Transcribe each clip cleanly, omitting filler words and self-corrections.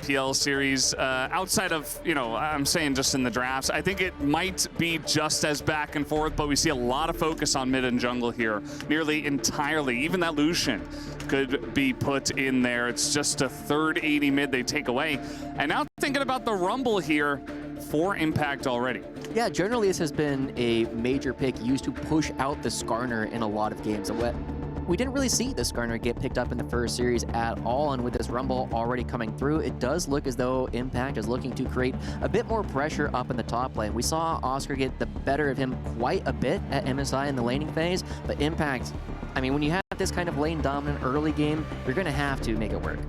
IPL series, outside of, you know, I'm saying just in the drafts, I think it might be just as back and forth, but we see a lot of focus on mid and jungle here, nearly entirely. Even that Lucian could be put in there. It's just a third 80 mid they take away. And now thinking about the Rumble here for Impact already. Yeah, generally this has been a major pick used to push out the Skarner in a lot of games. We didn't really see the Skarner get picked up in the first series at all, and with this Rumble already coming through, it does look as though Impact is looking to create a bit more pressure up in the top lane. We saw Oscar get the better of him quite a bit at MSI in the laning phase, but Impact, I mean, when you have this kind of lane dominant early game, you're going to have to make it work.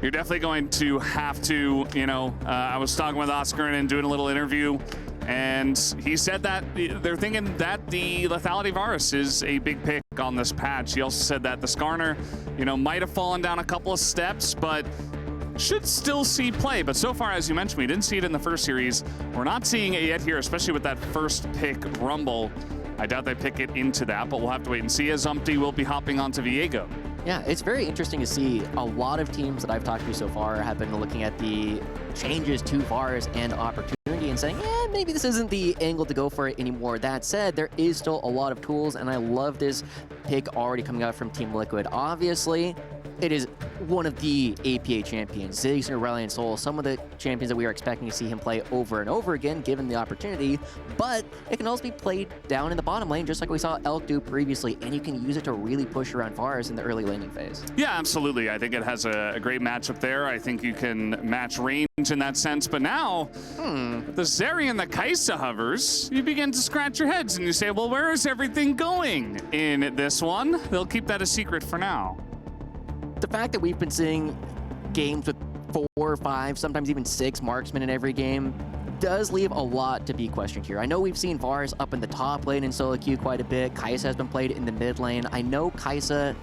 You're definitely going to have to, you know, I was talking with Oscar and doing a little interview, and he said that they're thinking that the Lethality Varus is a big pick on this patch. He also said that the Skarner, you know, might have fallen down a couple of steps, but should still see play. But so far, as you mentioned, we didn't see it in the first series. We're not seeing it yet here, especially with that first pick Rumble. I doubt they pick it into that, but we'll have to wait and see, as Umpty will be hopping onto Viego. Yeah, it's very interesting to see. A lot of teams that I've talked to so far have been looking at the changes to VARs and opportunity and saying, yeah, maybe this isn't the angle to go for it anymore. That said, there is still a lot of tools, and I love this pick already coming out from Team Liquid. Obviously, it is one of the APA champions, Ziggs and Aurelion Sol, some of the champions that we are expecting to see him play over and over again, given the opportunity, but it can also be played down in the bottom lane, just like we saw Elk do previously, and you can use it to really push around VARs in the early laning phase. Yeah, absolutely. I think it has a great matchup there. I think you can match range in that sense, but now, the Zeri and the Kai'Sa hovers, you begin to scratch your heads and you say, well, where is everything going in this one? They'll keep that a secret for now. The fact that we've been seeing games with 4 or 5, sometimes even 6 marksmen in every game does leave a lot to be questioned here. I know we've seen VARs up in the top lane in solo queue quite a bit. Kai'Sa has been played in the mid lane. I know Kai'Sa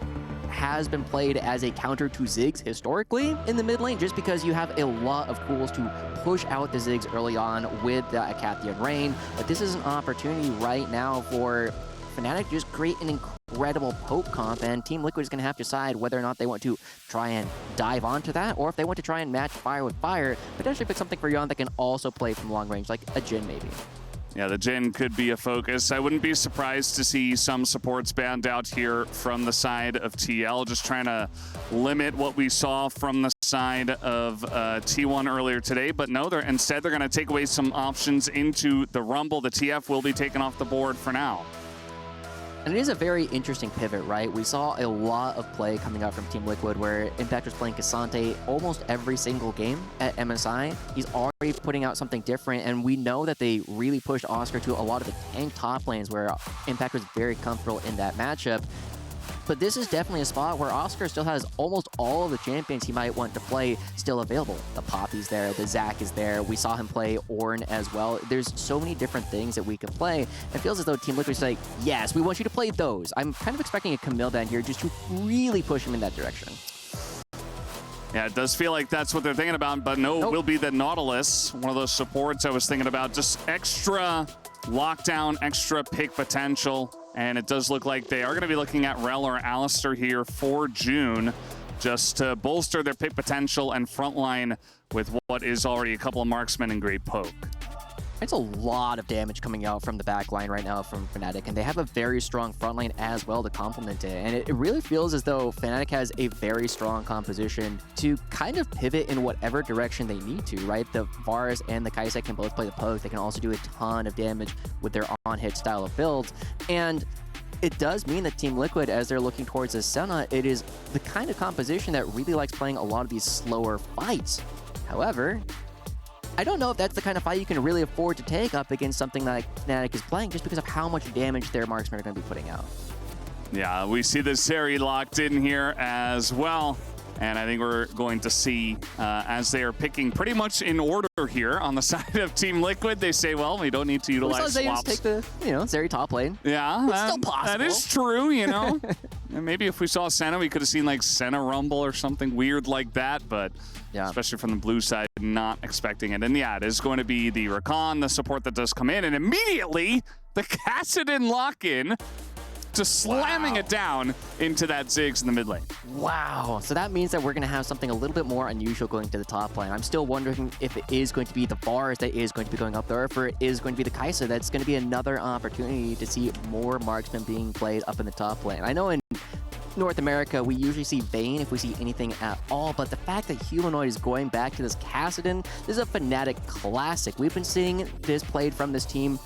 has been played as a counter to Ziggs historically in the mid lane, just because you have a lot of tools to push out the Ziggs early on with the Acathian Rain. But this is an opportunity right now for Fnatic to just create an incredible poke comp, and Team Liquid is going to have to decide whether or not they want to try and dive onto that, or if they want to try and match fire with fire, potentially pick something for Yon that can also play from long range, like a Jhin maybe. Yeah, the Jhin could be a focus. I wouldn't be surprised to see some supports banned out here from the side of TL, just trying to limit what we saw from the side of T1 earlier today. But no, instead they're going to take away some options into the Rumble. The TF will be taken off the board for now. And it is a very interesting pivot, right? We saw a lot of play coming out from Team Liquid where Impact was playing Cassante almost every single game at MSI. He's already putting out something different, and we know that they really pushed Oscar to a lot of the tank top lanes where Impact was very comfortable in that matchup. But this is definitely a spot where Oscar still has almost all of the champions he might want to play still available. The Poppy's there, the Zac is there. We saw him play Ornn as well. There's so many different things that we can play. It feels as though Team Liquid is like, yes, we want you to play those. I'm kind of expecting a Camille down here just to really push him in that direction. Yeah, it does feel like that's what they're thinking about, but no, it will be the Nautilus, one of those supports I was thinking about. Just extra lockdown, extra pick potential. And it does look like they are going to be looking at Rel or Alistair here for June, just to bolster their pick potential and frontline with what is already a couple of marksmen and great poke. It's a lot of damage coming out from the back line right now from Fnatic, and they have a very strong front line as well to complement it. And it really feels as though Fnatic has a very strong composition to kind of pivot in whatever direction they need to, right? The Varus and the Kai'Sa can both play the poke. They can also do a ton of damage with their on-hit style of builds. And it does mean that Team Liquid, as they're looking towards the Senna, it is the kind of composition that really likes playing a lot of these slower fights. However, I don't know if that's the kind of fight you can really afford to take up against something like Fnatic is playing, just because of how much damage their marksmen are going to be putting out. Yeah, we see the Zeri locked in here as well. And I think we're going to see, as they are picking pretty much in order here on the side of Team Liquid, they say, well, we don't need to utilize swaps. Take the, Zeri top lane. Yeah, it's still possible. That is true, And maybe if we saw Senna, we could have seen like Senna Rumble or something weird like that, but yeah, especially from the blue side, not expecting it. And yeah, it is going to be the Rakan, the support that does come in, and immediately the Kassadin lock-in just slamming it down into that Ziggs in the mid lane. Wow. So that means that we're going to have something a little bit more unusual going to the top lane. I'm still wondering if it is going to be the Varus that is going to be going up there, or if it is going to be the Kai'Sa. That's going to be another opportunity to see more marksmen being played up in the top lane. I know in North America, we usually see Vayne if we see anything at all, but the fact that Humanoid is going back to this Kassadin, this is a Fnatic classic. We've been seeing this played from this team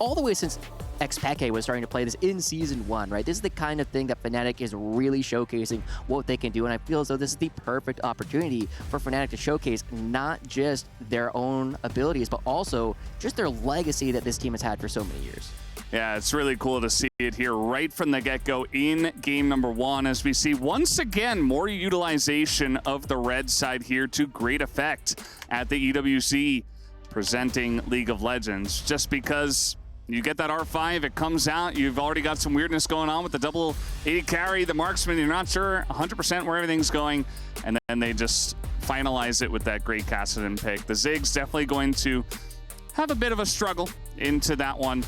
all the way since Xpeke was starting to play this in Season 1, right? This is the kind of thing that Fnatic is really showcasing what they can do, and I feel as though this is the perfect opportunity for Fnatic to showcase not just their own abilities, but also just their legacy that this team has had for so many years. Yeah, it's really cool to see it here right from the get-go in game number 1, as we see once again more utilization of the red side here to great effect at the EWC presenting League of Legends. Just because you get that R5, it comes out, you've already got some weirdness going on with the double AD carry, the marksman, you're not sure 100% where everything's going, and then they just finalize it with that great Kassadin pick. The Ziggs definitely going to have a bit of a struggle into that one,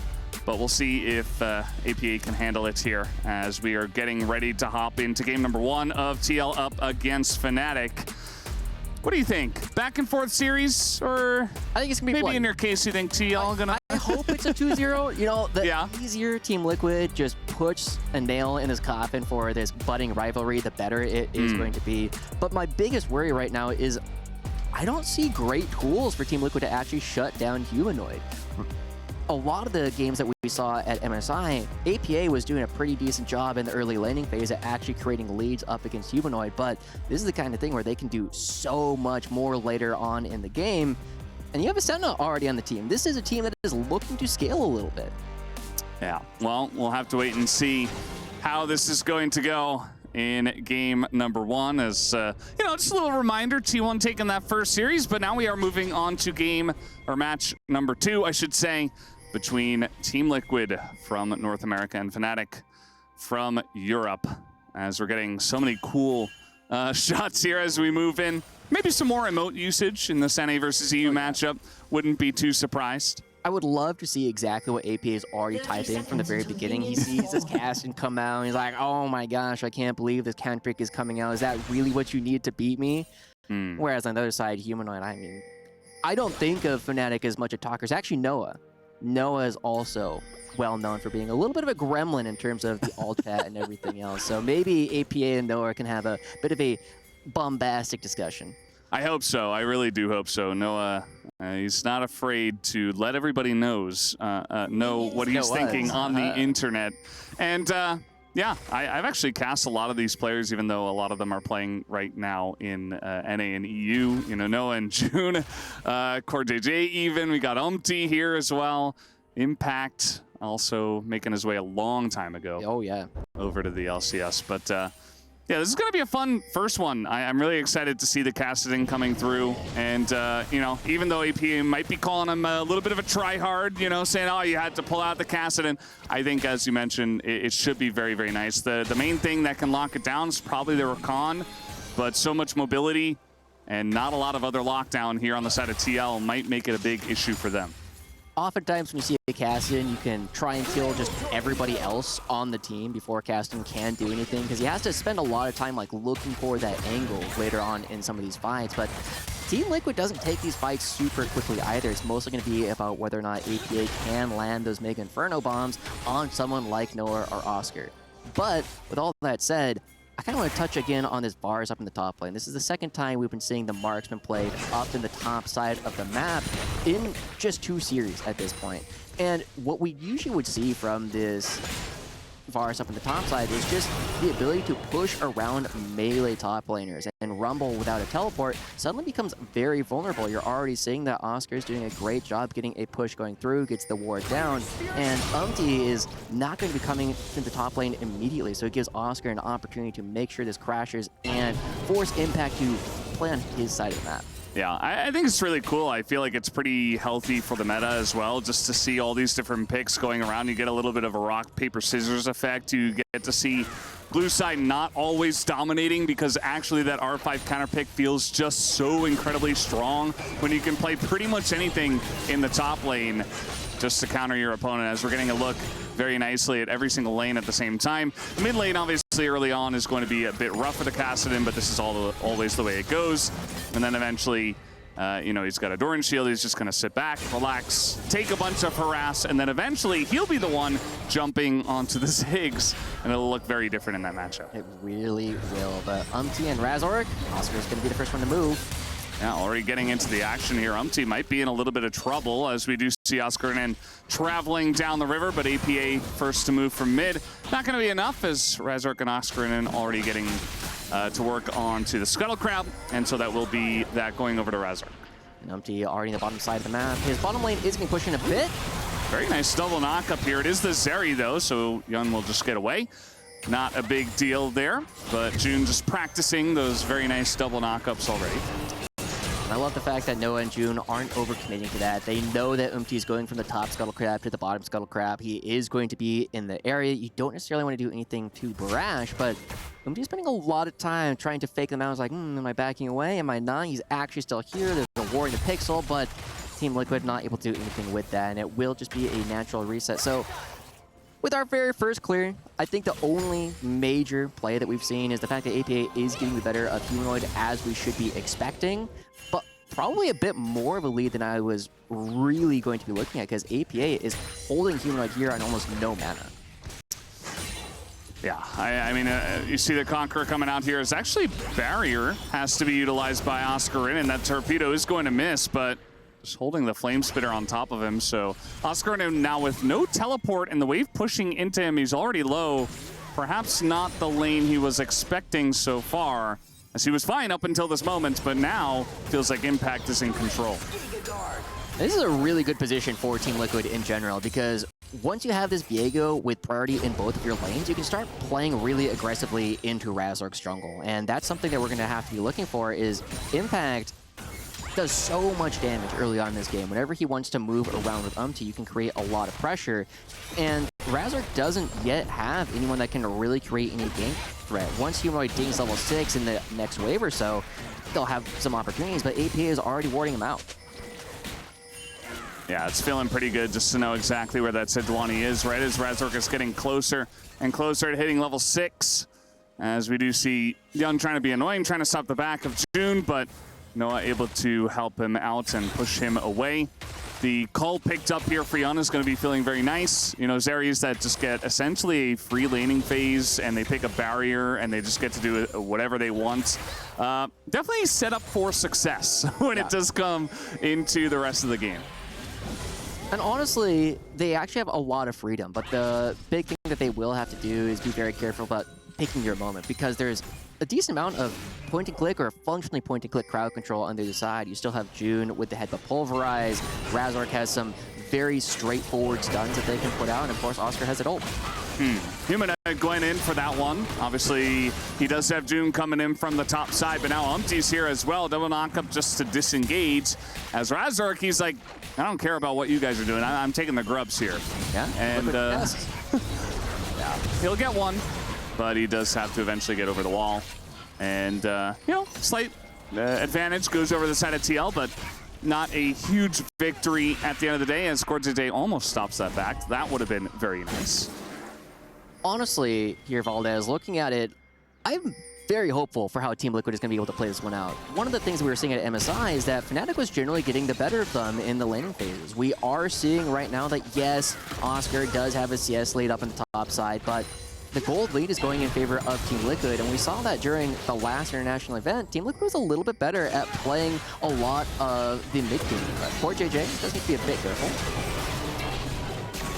but we'll see if APA can handle it here as we are getting ready to hop into game number 1 of TL up against Fnatic. What do you think? Back and forth series, or I think it's gonna be maybe fun. In your case you think TL gonna? I hope it's a 2-0. You know, the Yeah. easier Team Liquid just puts a nail in his coffin for this budding rivalry, the better it is going to be. But my biggest worry right now is I don't see great tools for Team Liquid to actually shut down Humanoid. A lot of the games that we saw at MSI, APA was doing a pretty decent job in the early laning phase at actually creating leads up against Humanoid, but this is the kind of thing where they can do so much more later on in the game, and you have a Sentinel already on the team. This is a team that is looking to scale a little bit. Yeah, well, we'll have to wait and see how this is going to go in game number 1. As you know, just a little reminder, T1 taking that first series, but now we are moving on to match number 2, I should say, between Team Liquid from North America and Fnatic from Europe, as we're getting so many cool shots here as we move in. Maybe some more emote usage in the SNA versus EU matchup. Wouldn't be too surprised. I would love to see exactly what APA is already typing from the very beginning. He sees this cast and come out, and he's like, oh my gosh, I can't believe this cantrick is coming out. Is that really what you need to beat me? Whereas on the other side, Humanoid, I mean, I don't think of Fnatic as much a talker. It's actually Noah. Noah is also well known for being a little bit of a gremlin in terms of the alt chat and everything else. So maybe APA and Noah can have a bit of a bombastic discussion. I hope so. I really do hope so. Noah, he's not afraid to let everybody know what he's thinking on the internet. And yeah, I've actually cast a lot of these players, even though a lot of them are playing right now in NA and EU. You know, Noah and June, Core JJ even. We got Umti here as well. Impact also making his way a long time ago. Oh, yeah. Over to the LCS. But yeah, this is going to be a fun first one. I'm really excited to see the Kassadin coming through. And, you know, even though APA might be calling him a little bit of a try-hard, you know, saying, oh, you had to pull out the Kassadin, I think, as you mentioned, it should be very, very nice. The main thing that can lock it down is probably the Rakan, but so much mobility and not a lot of other lockdown here on the side of TL might make it a big issue for them. Oftentimes when you see a Kassadin, you can try and kill just everybody else on the team before Kassadin can do anything, because he has to spend a lot of time like looking for that angle later on in some of these fights. But Team Liquid doesn't take these fights super quickly either. It's mostly going to be about whether or not APA can land those Mega Inferno bombs on someone like Noah or Oscar. But with all that said, I kind of want to touch again on this Varus up in the top lane. This is the second time we've been seeing the marksman played up in the top side of the map in just 2 series at this point. And what we usually would see from this Varus up in the top side is just the ability to push around melee top laners, and Rumble without a teleport suddenly becomes very vulnerable. You're already seeing that Oscar's doing a great job getting a push going through, gets the ward down, and Umti is not going to be coming to the top lane immediately, so it gives Oscar an opportunity to make sure this crashes and force Impact to play on his side of the map. Yeah, I think it's really cool. I feel like it's pretty healthy for the meta as well, just to see all these different picks going around. You get a little bit of a rock, paper, scissors effect. You get to see blue side not always dominating, because actually that R5 counter pick feels just so incredibly strong when you can play pretty much anything in the top lane just to counter your opponent. As we're getting a look very nicely at every single lane at the same time. The mid lane, obviously, early on is going to be a bit rough for the Kassadin, but this is always the way it goes. And then eventually, you know, he's got a Doran shield. He's just going to sit back, relax, take a bunch of harass, and then eventually he'll be the one jumping onto the Ziggs, and it'll look very different in that matchup. It really will. But Umti and Razork, Oscar's going to be the first one to move. Yeah, already getting into the action here. Umti might be in a little bit of trouble as we do see Oscar traveling down the river, but APA first to move from mid. Not going to be enough as Razork and Oscar already getting to work onto the Scuttle Crab, and so that will be that going over to Razork. And Umti already on the bottom side of the map. His bottom lane is going to be pushing a bit. Very nice double knock up here. It is the Zeri though, so Yun will just get away. Not a big deal there, but June just practicing those very nice double knockups already. And I love the fact that Noah and June aren't overcommitting to that. They know that Umti is going from the top Scuttle Crab to the bottom Scuttle Crab. He is going to be in the area. You don't necessarily want to do anything too brash, but Umti is spending a lot of time trying to fake them out. It's like, am I backing away? Am I not? He's actually still here. There's a war in the pixel, but Team Liquid not able to do anything with that, and it will just be a natural reset. So with our very first clear, I think the only major play that we've seen is the fact that APA is getting the better of Humanoid as we should be expecting, but probably a bit more of a lead than I was really going to be looking at, because APA is holding Humanoid here on almost no mana. Yeah, I mean, you see the Conqueror coming out here. It's actually Barrier has to be utilized by Oscar, and that Torpedo is going to miss, but just holding the Flame Spitter on top of him. So Oscar now with no teleport and the wave pushing into him, he's already low. Perhaps not the lane he was expecting so far, as he was fine up until this moment, but now feels like Impact is in control. This is a really good position for Team Liquid in general, because once you have this Viego with priority in both of your lanes, you can start playing really aggressively into Razork's jungle. And that's something that we're going to have to be looking for, is Impact does so much damage early on in this game. Whenever he wants to move around with Umti, you can create a lot of pressure. And Razork doesn't yet have anyone that can really create any gank threat. Once Humanoid dings level 6 in the next wave or so, they'll have some opportunities, but APA is already warding him out. Yeah, it's feeling pretty good just to know exactly where that Sejuani is, right as Razork is getting closer and closer to hitting level 6. As we do see Yun trying to be annoying, trying to stop the back of June, but Noah able to help him out and push him away. The call picked up here for Yun is going to be feeling very nice. You know, Zeris that just get essentially a free laning phase, and they pick a barrier, and they just get to do whatever they want. Definitely set up for success when it does come into the rest of the game. And honestly, they actually have a lot of freedom, but the big thing that they will have to do is be very careful about picking your moment, because there's a decent amount of point-and-click or functionally point-and-click crowd control on the other side. You still have June with the headbutt pulverize. Razork has some very straightforward stuns that they can put out, and of course Oscar has it ult. Humanoid going in for that one. Obviously, he does have June coming in from the top side, but now Umti's here as well. Double knockup just to disengage. As Razork, he's like, I don't care about what you guys are doing. I'm taking the grubs here. Yeah, and yeah, he'll get one, but he does have to eventually get over the wall. And, you know, slight advantage goes over the side of TL, but not a huge victory at the end of the day, as Quarterfinal almost stops that back. That would have been very nice. Honestly, here, Valdez, looking at it, I'm very hopeful for how Team Liquid is going to be able to play this one out. One of the things we were seeing at MSI is that Fnatic was generally getting the better of them in the laning phases. We are seeing right now that, yes, Oscar does have a CS lead up on the top side, but the gold lead is going in favor of Team Liquid, and we saw that during the last international event. Team Liquid was a little bit better at playing a lot of the mid game. But poor JJ does need to be a bit careful.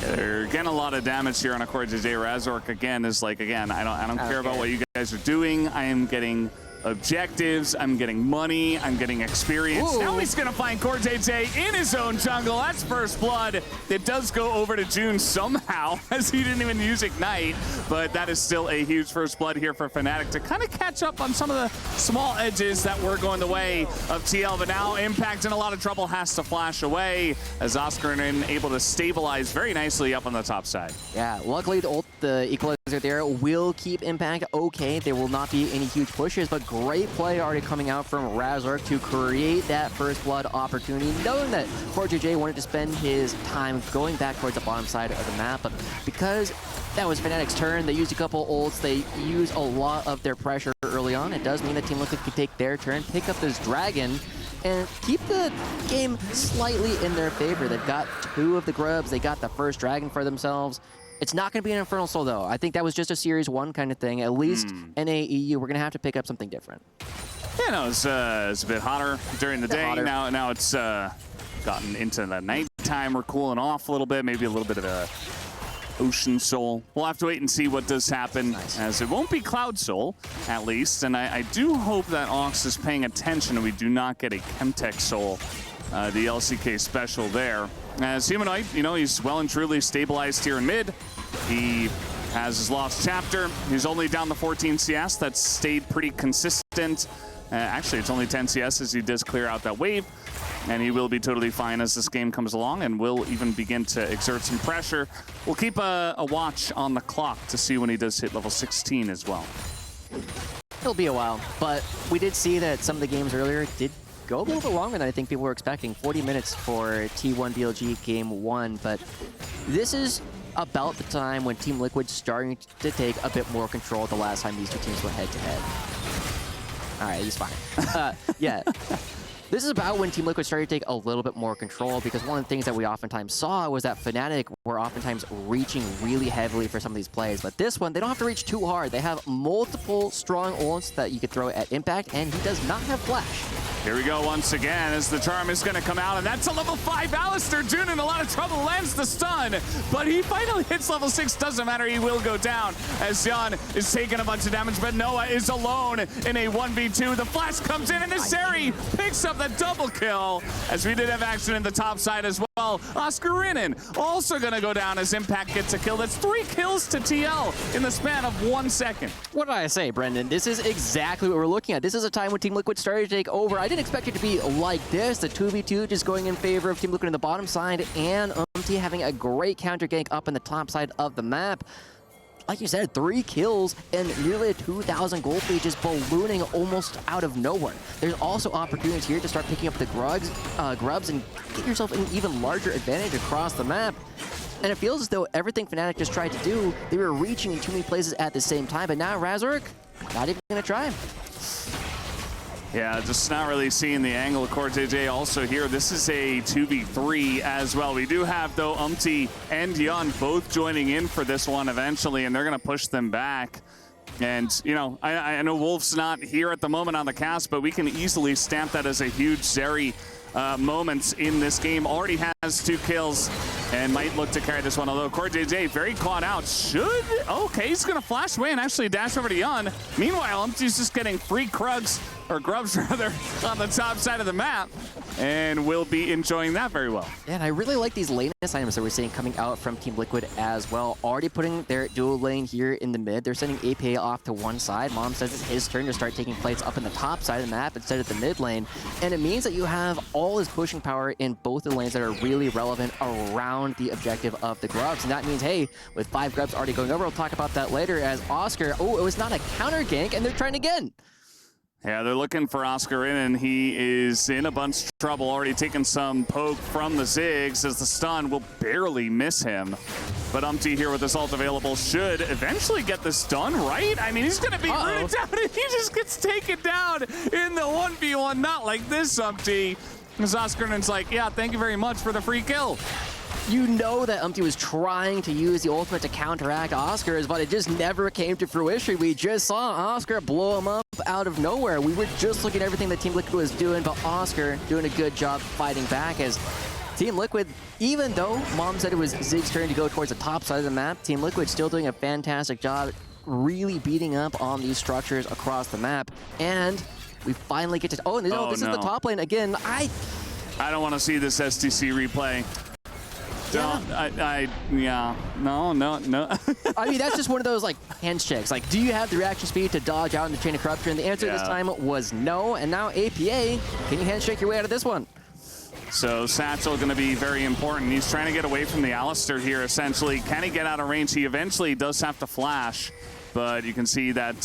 They're getting a lot of damage here on a core JJ. Razork again is like, again, I don't care about what you guys are doing. I am getting objectives, I'm getting money, I'm getting experience. Ooh. Now he's gonna find Core JJ in his own jungle. That's first blood. It does go over to June somehow, as he didn't even use Ignite, but that is still a huge first blood here for Fnatic to kind of catch up on some of the small edges that were going the way of TL, but now Impact in a lot of trouble, has to flash away as Oscar able to stabilize very nicely up on the top side. Yeah, luckily the ult the equalizer there will keep Impact okay. There will not be any huge pushes, but great play already coming out from Razork to create that first blood opportunity, knowing that QuartJJ wanted to spend his time going back towards the bottom side of the map, but because that was Fnatic's turn, they used a couple ults, they used a lot of their pressure early on. It does mean that Team Liquid can take their turn, pick up this dragon, and keep the game slightly in their favor. They've got 2 of the grubs, they got the first dragon for themselves. It's not going to be an Infernal Soul, though. I think that was just a Series 1 kind of thing. At least NAEU, we're going to have to pick up something different. Yeah, no, it's a bit hotter during the day. Now it's gotten into the nighttime. We're cooling off a little bit, maybe a little bit of a Ocean Soul. We'll have to wait and see what does happen, as it won't be Cloud Soul, at least. And I do hope that Ox is paying attention and we do not get a Chemtech Soul, the LCK special there. As Humanoid, you know, he's well and truly stabilized here in mid. He has his lost chapter. He's only down to 14 CS. That's stayed pretty consistent. Actually, it's only 10 CS as he does clear out that wave. And he will be totally fine as this game comes along and will even begin to exert some pressure. We'll keep a watch on the clock to see when he does hit level 16 as well. It'll be a while, but we did see that some of the games earlier did go a little bit longer than I think people were expecting. 40 minutes for T1 BLG Game 1, but this is about the time when Team Liquid's starting to take a bit more control the last time these two teams went head-to-head. All right, he's fine. Yeah. This is about when Team Liquid started to take a little bit more control, because one of the things that we oftentimes saw was that Fnatic were oftentimes reaching really heavily for some of these plays. But this one, they don't have to reach too hard. They have multiple strong ults that you could throw at Impact, and he does not have flash. Here we go once again as the charm is going to come out, and that's a level 5 Alistair. June in a lot of trouble, lands the stun, but he finally hits level 6. Doesn't matter, he will go down as Jan is taking a bunch of damage, but Noah is alone in a 1v2. The flash comes in, and Iseri picks up the double kill, as we did have action in the top side as well. Oscar Rinnan also going to go down as Impact gets a kill. That's 3 kills to TL in the span of 1 second. What did I say, Brendan? This is exactly what we're looking at. This is a time when Team Liquid started to take over. I didn't expect it to be like this. The 2v2 just going in favor of Team Liquid in the bottom side, and having a great counter gank up in the top side of the map. Like you said, 3 kills and nearly a 2,000 gold lead just ballooning almost out of nowhere. There's also opportunities here to start picking up the grubs and get yourself an even larger advantage across the map. And it feels as though everything Fnatic just tried to do, they were reaching in too many places at the same time, but now Razork, not even gonna try. Yeah, just not really seeing the angle of QuartJJ also here. This is a 2v3 as well. We do have, though, and Yun both joining in for this one eventually, and they're going to push them back. And, you know, I know Wolf's not here at the moment on the cast, but we can easily stamp that as a huge Zeri moments in this game. Already has 2 kills and might look to carry this one, although QuartJJ very caught out. Okay, he's going to flash away and actually dash over to Yun. Meanwhile, Umti's just getting free grubs rather, on the top side of the map, and will be enjoying that very well. Yeah, and I really like these lateness items that we're seeing coming out from Team Liquid as well. Already putting their dual lane here in the mid. They're sending APA off to one side. Mom says it's his turn to start taking plays up in the top side of the map instead of the mid lane. And it means that you have all his pushing power in both the lanes that are really relevant around the objective of the grubs. And that means, hey, with 5 grubs already going over, we'll talk about that later, as Oscar, it was not a counter gank, and they're trying again. Yeah, they're looking for Oscar in, and he is in a bunch of trouble. Already taking some poke from the Ziggs, as the stun will barely miss him. But here with this ult available should eventually get this done, right? I mean, he's going to be rooted down, and he just gets taken down in the 1v1. Not like this, Because Oscar Rinnan's like, yeah, thank you very much for the free kill. You know that was trying to use the ultimate to counteract Oscar's, but it just never came to fruition. We just saw Oscar blow him up out of nowhere. We were just looking at everything that Team Liquid was doing, but Oscar doing a good job fighting back, as Team Liquid, even though Mom said it was Zig's turn to go towards the top side of the map, Team Liquid still doing a fantastic job really beating up on these structures across the map. And we finally get to... This is the top lane again. I don't want to see this STC replay. Yeah. No. I mean, that's just one of those, like, hands checks. Like, do you have the reaction speed to dodge out in the chain of corruption? And the answer this time was no. And now APA, can you handshake your way out of this one? So Satchel going to be very important. He's trying to get away from the Alistair here, essentially. Can he get out of range? He eventually does have to flash, but you can see that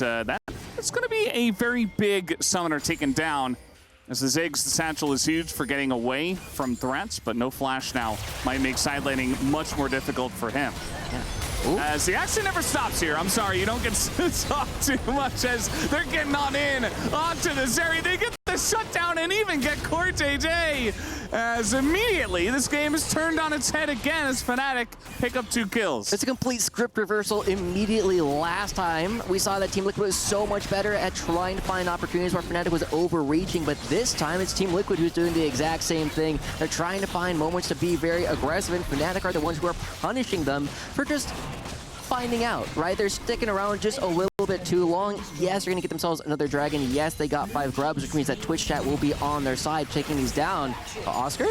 it's going to be a very big summoner taken down. As the Ziggs, the Satchel is huge for getting away from threats, but no flash now might make side laning much more difficult for him. Yeah. As the action never stops here. I'm sorry, you don't get to talk too much as they're getting on in onto the Zeri. They get the shutdown and even get Core JJ. As immediately this game is turned on its head again as Fnatic pick up 2 kills. It's a complete script reversal immediately. Last time we saw that Team Liquid was so much better at trying to find opportunities where Fnatic was overreaching, but this time it's Team Liquid who's doing the exact same thing. They're trying to find moments to be very aggressive, and Fnatic are the ones who are punishing them for just finding out, right? They're sticking around just a little bit too long. Yes, they're going to get themselves another dragon. Yes, they got 5 grubs, which means that Twitch chat will be on their side, taking these down. Oscar?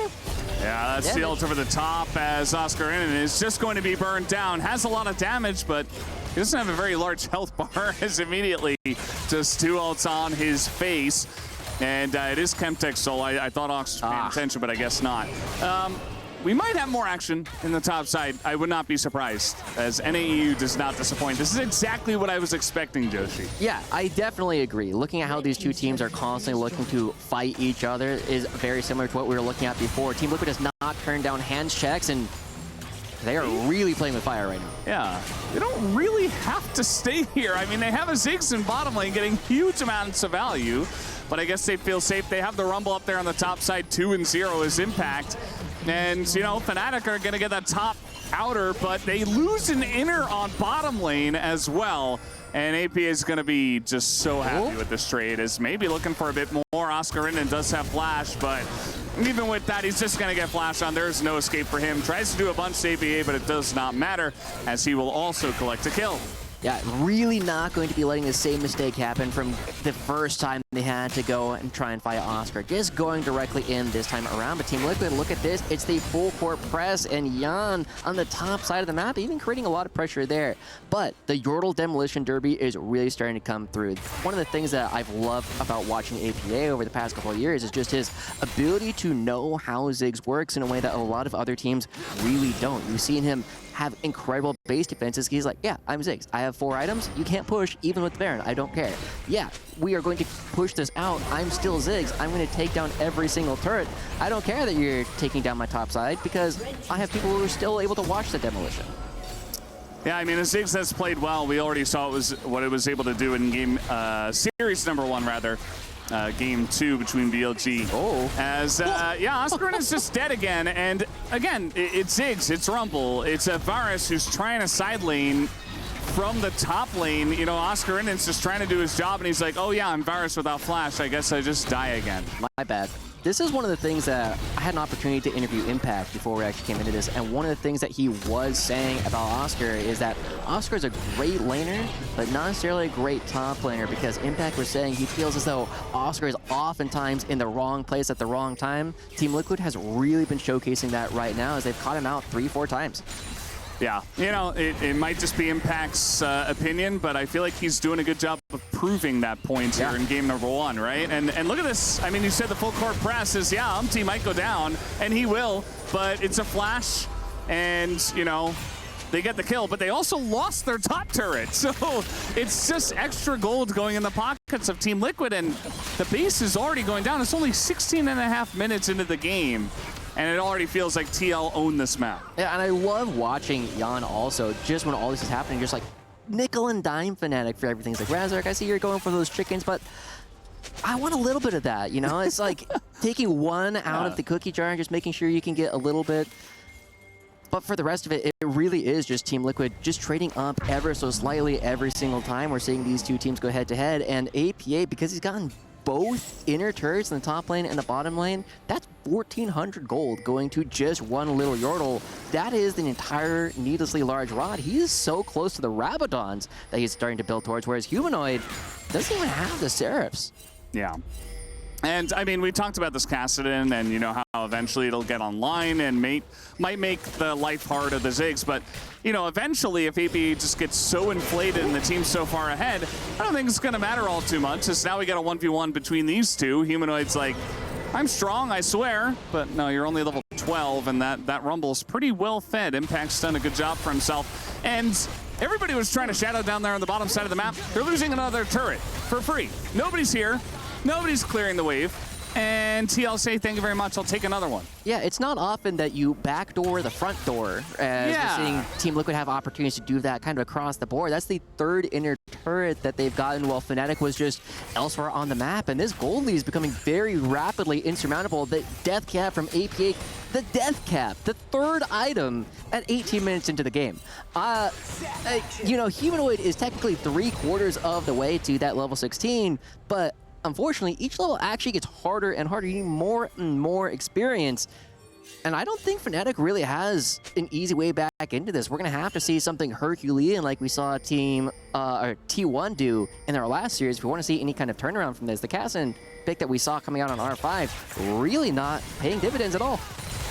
Yeah, that's the ult over the top as Oscar Innen is just going to be burned down. Has a lot of damage, but he doesn't have a very large health bar as immediately just 2 ults on his face. And it is Chemtech, so I thought Ox was paying attention, but I guess not. We might have more action in the top side. I would not be surprised, as NAEU does not disappoint. This is exactly what I was expecting, Joshi. Yeah, I definitely agree. Looking at how these two teams are constantly looking to fight each other is very similar to what we were looking at before. Team Liquid has not turned down hands checks, and they are really playing with fire right now. Yeah, they don't really have to stay here. I mean, they have a Ziggs in bottom lane getting huge amounts of value, but I guess they feel safe. They have the Rumble up there on the top side. 2 and 0 is Impact. And, you know, Fnatic are going to get that top outer, but they lose an inner on bottom lane as well. And AP is going to be just so happy with this trade, is maybe looking for a bit more. Oscar Innen does have flash, but even with that, he's just going to get flash on. There's no escape for him. Tries to do a bunch to APA, but it does not matter, as he will also collect a kill. Yeah, really not going to be letting the same mistake happen from the first time they had to go and try and fight Oscar. Just going directly in this time around. But Team Liquid, look at this. It's the full court press, and Jan on the top side of the map, even creating a lot of pressure there. But the Yordle Demolition Derby is really starting to come through. One of the things that I've loved about watching APA over the past couple of years is just his ability to know how Ziggs works in a way that a lot of other teams really don't. You've seen him have incredible base defenses. He's like, yeah, I'm Ziggs. I have 4 items. You can't push even with the Baron. I don't care. Yeah, we are going to push this out. I'm still Ziggs. I'm going to take down every single turret. I don't care that you're taking down my top side because I have people who are still able to watch the demolition. Yeah, I mean, the Ziggs has played well. We already saw what it was able to do in game series number 1, rather. Game 2 between BLG. Yeah, Oscar is just dead again. And again, it's Ziggs, it's Rumble, it's a Varus who's trying to side lane from the top lane. You know, Oscar Innen's just trying to do his job, and he's like, oh yeah, I'm Varus without flash. I guess I just die again. My bad. This is one of the things that I had an opportunity to interview Impact before we actually came into this, and one of the things that he was saying about Oscar is that Oscar is a great laner, but not necessarily a great top laner, because Impact was saying he feels as though Oscar is oftentimes in the wrong place at the wrong time. Team Liquid has really been showcasing that right now as they've caught him out 3-4 times. Yeah, you know, it might just be Impact's opinion, but I feel like he's doing a good job of proving that point here in game number 1, right? And look at this. I mean, you said the full court press is, yeah, Umti might go down, and he will, but it's a flash, and, you know, they get the kill, but they also lost their top turret. So it's just extra gold going in the pockets of Team Liquid, and the base is already going down. It's only 16.5 minutes into the game, and it already feels like TL owned this map. Yeah, and I love watching Jan also, just when all this is happening, just like nickel and dime Fnatic for everything. It's like, Razork, I see you're going for those chickens, but I want a little bit of that, you know? It's like taking one out of the cookie jar and just making sure you can get a little bit. But for the rest of it, it really is just Team Liquid just trading up ever so slightly every single time we're seeing these two teams go head-to-head. And APA, because he's gotten both inner turrets in the top lane and the bottom lane, that's 1,400 gold going to just one little Yordle. That is an entire needlessly large rod. He is so close to the Rabadons that he's starting to build towards, whereas Humanoid doesn't even have the Seraphs. Yeah. And, I mean, we talked about this Kassadin and, you know, how eventually it'll get online and might make the life hard of the Ziggs. But, you know, eventually, if AP just gets so inflated and the team's so far ahead, I don't think it's going to matter all too much. Because now we got a 1v1 between these two. Humanoid's like, I'm strong, I swear. But no, you're only level 12, and that Rumble's pretty well fed. Impact's done a good job for himself. And everybody was trying to shadow down there on the bottom side of the map. They're losing another turret for free. Nobody's here. Nobody's clearing the wave. And TL say, thank you very much, I'll take another one. Yeah, it's not often that you backdoor the front door. As we're seeing Team Liquid have opportunities to do that kind of across the board. That's the third inner turret that they've gotten while Fnatic was just elsewhere on the map. And this gold lead is becoming very rapidly insurmountable. The death cap from APA, the death cap, the third item at 18 minutes into the game. You know, Humanoid is technically 3/4 of the way to that level 16, but unfortunately, each level actually gets harder and harder. You need more and more experience. And I don't think Fnatic really has an easy way back into this. We're going to have to see something Herculean like we saw T1 do in their last series if we want to see any kind of turnaround from this. The Cassin pick that we saw coming out on R5 really not paying dividends at all.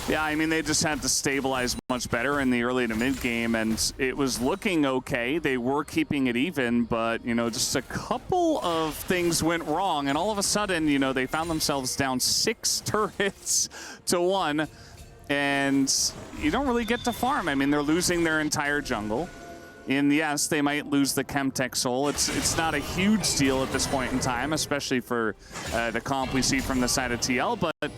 Yeah, I mean, they just had to stabilize much better in the early to mid game, and it was looking okay. They were keeping it even, but, you know, just a couple of things went wrong, and all of a sudden, you know, they found themselves down 6 turrets to 1, and you don't really get to farm. I mean, they're losing their entire jungle. And yes, they might lose the Chemtech Soul. It's not a huge deal at this point in time, especially for the comp we see from the side of TL, but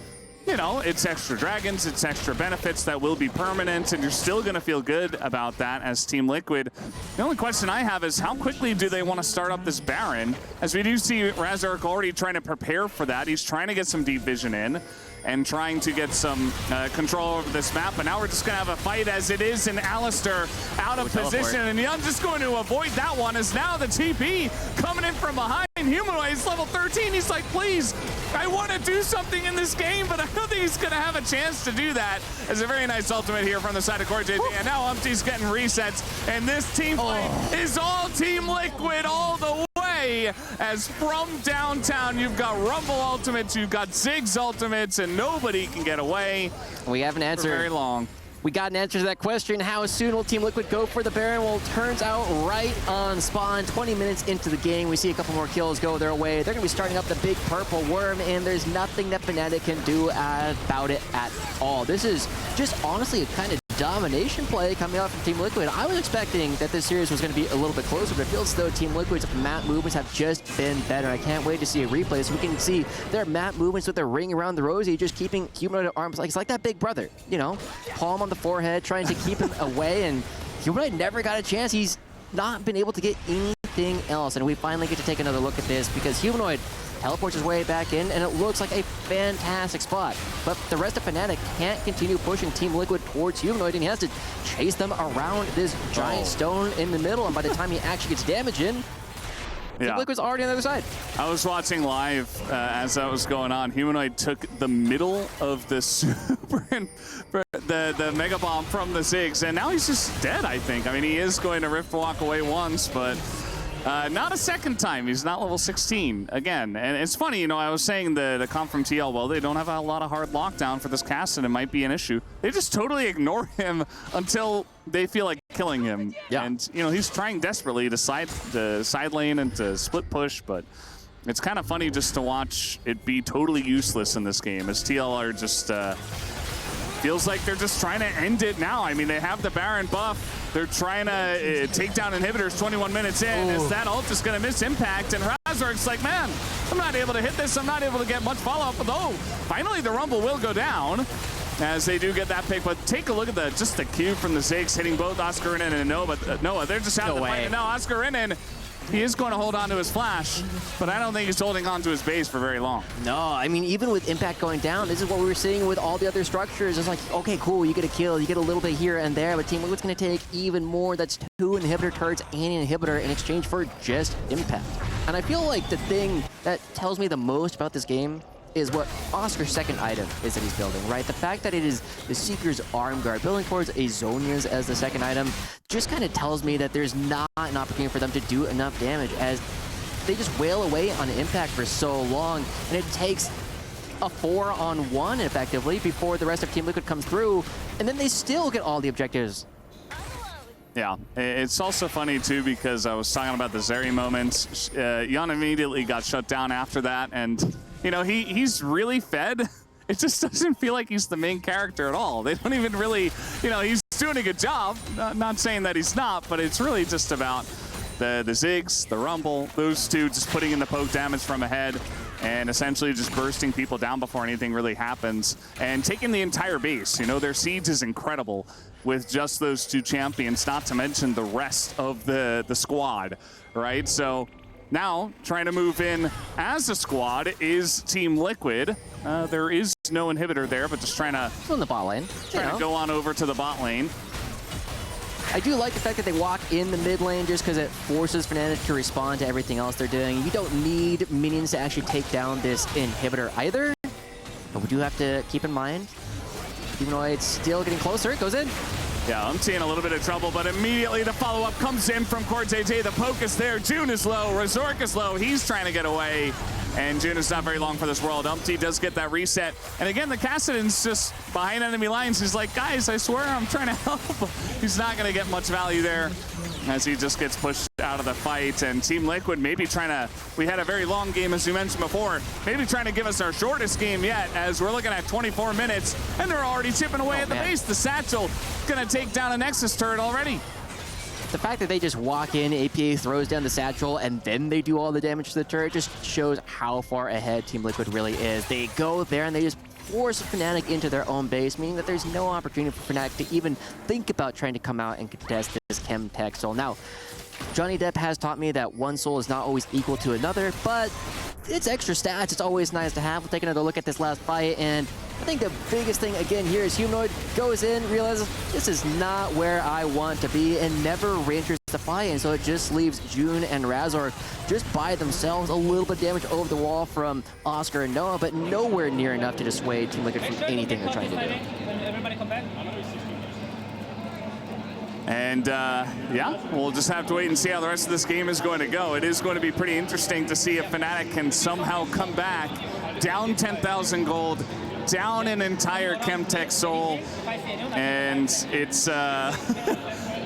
you know, it's extra dragons, it's extra benefits that will be permanent, and you're still going to feel good about that as Team Liquid. The only question I have is how quickly do they want to start up this Baron? As we do see Razork already trying to prepare for that. He's trying to get some deep vision in and trying to get some control over this map. But now we're just going to have a fight as it is, and Alistair out of position. And Young just going to avoid that one as now the TP coming in from behind. Humanoid is level 13. He's like, please, I want to do something in this game, but I don't think he's going to have a chance to do that. It's a very nice ultimate here from the side of CoreJJ. And now Umpty's getting resets. And this team fight is all Team Liquid all the way. As from downtown, you've got Rumble ultimates, you've got Ziggs ultimates, and nobody can get away. We have an answer. For very long. We got an answer to that question. How soon will Team Liquid go for the Baron? Well, it turns out right on spawn. 20 minutes into the game, we see a couple more kills go their way. They're going to be starting up the big purple worm, and there's nothing that Fnatic can do about it at all. This is just honestly a kind of domination play coming out from Team Liquid. I was expecting that this series was going to be a little bit closer, but it feels as though Team Liquid's map movements have just been better. I can't wait to see a replay so we can see their map movements with their ring around the rosy, just keeping Humanoid at arms. Like, it's like that big brother, you know, palm on the forehead, trying to keep him away, and Humanoid never got a chance. He's not been able to get anything else, and we finally get to take another look at this because Humanoid teleports his way back in, and it looks like a fantastic spot. But the rest of Fnatic can't continue pushing Team Liquid towards Humanoid, and he has to chase them around this giant stone in the middle, and by the time he actually gets damage in, Team Liquid's already on the other side. I was watching live as that was going on. Humanoid took the middle of the super and the Mega Bomb from the Ziggs, and now he's just dead, I think. I mean, he is going to Rift Walk away once, but not a second time. He's not level 16 again. And it's funny, you know, I was saying the comp from TL, well, they don't have a lot of hard lockdown for this cast, and it might be an issue. They just totally ignore him until they feel like killing him. Yeah. And, you know, he's trying desperately to side lane and to split push, but it's kind of funny just to watch it be totally useless in this game as TL are just feels like they're just trying to end it now. I mean, they have the Baron buff. They're trying to take down inhibitors 21 minutes in. As that ult is going to miss impact, and Razork's like, man, I'm not able to hit this. I'm not able to get much follow-up. Although, finally the Rumble will go down as they do get that pick. But take a look at just the cue from the Ziggs hitting both Oscarinen and Noah. They're just out of the fight. And now Oscarinen, he is going to hold on to his flash, but I don't think he's holding on to his base for very long. No, I mean, even with impact going down, this is what we were seeing with all the other structures. It's like, okay, cool, you get a kill, you get a little bit here and there, but Team Liquid's going to take even more. That's 2 inhibitor turrets and an inhibitor in exchange for just impact. And I feel like the thing that tells me the most about this game is what Oscar's second item is that he's building, right? The fact that it is the Seeker's Arm Guard, building towards Azonia's as the second item, just kind of tells me that there's not an opportunity for them to do enough damage as they just wail away on impact for so long, and it takes a 4-on-1 effectively before the rest of Team Liquid comes through, and then they still get all the objectives. Yeah, it's also funny too because I was talking about the Zeri moment. Jan immediately got shut down after that, and you know, he's really fed. It just doesn't feel like he's the main character at all. They don't even really, you know, he's doing a good job. Not saying that he's not, but it's really just about the Ziggs, the Rumble, those two just putting in the poke damage from ahead and essentially just bursting people down before anything really happens and taking the entire base. You know, their siege is incredible with just those two champions, not to mention the rest of the squad, right? So now, trying to move in as a squad is Team Liquid. There is no inhibitor there, but just trying to on the bot lane. Trying to go on over to the bot lane. I do like the fact that they walk in the mid lane just because it forces Fnatic to respond to everything else they're doing. You don't need minions to actually take down this inhibitor either. But we do have to keep in mind, even though it's still getting closer, it goes in. Yeah, I'm seeing a little bit of trouble, but immediately the follow-up comes in from Cortez. The poke is there. June is low. Razork is low. He's trying to get away. And June is not very long for this world. Umpty does get that reset. And again, the Kassadin's just behind enemy lines. He's like, guys, I swear I'm trying to help. He's not going to get much value there as he just gets pushed out of the fight. And Team Liquid maybe trying to, we had a very long game, as you mentioned before, maybe trying to give us our shortest game yet, as we're looking at 24 minutes, and they're already chipping away at the base. The Satchel going to take down a Nexus turret already. The fact that they just walk in, APA throws down the Satchel, and then they do all the damage to the turret just shows how far ahead Team Liquid really is. They go there and they just force Fnatic into their own base, meaning that there's no opportunity for Fnatic to even think about trying to come out and contest this Chem Tech Soul. Now, Johnny Depp has taught me that one soul is not always equal to another, but it's extra stats. It's always nice to have. We'll take another look at this last fight, and I think the biggest thing again here is Humanoid goes in, realizes this is not where I want to be, and never re-enters the fight, and so it just leaves June and Razork just by themselves. A little bit of damage over the wall from Oscar and Noah, but nowhere near enough to dissuade Team Liquid from anything they're trying to do. Everybody come back. And yeah, we'll just have to wait and see how the rest of this game is going to go. It is going to be pretty interesting to see if Fnatic can somehow come back down 10,000 gold, down an entire Chemtech Soul, and it's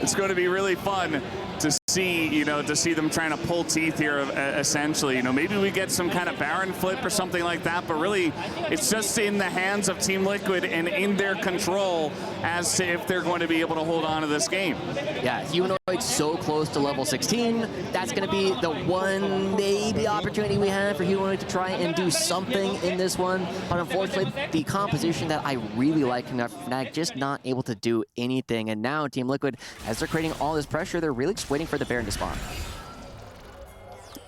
it's going to be really fun to see, you know, to see them trying to pull teeth here, essentially. You know, maybe we get some kind of Baron flip or something like that, but really it's just in the hands of Team Liquid and in their control as to if they're going to be able to hold on to this game. Yeah, Humanoid so close to level 16. That's going to be the one maybe opportunity we have for Humanoid to try and do something in this one. But unfortunately, the composition that I really like from Fnatic just not able to do anything. And now Team Liquid, as they're creating all this pressure, they're really just waiting for the Baron to spawn.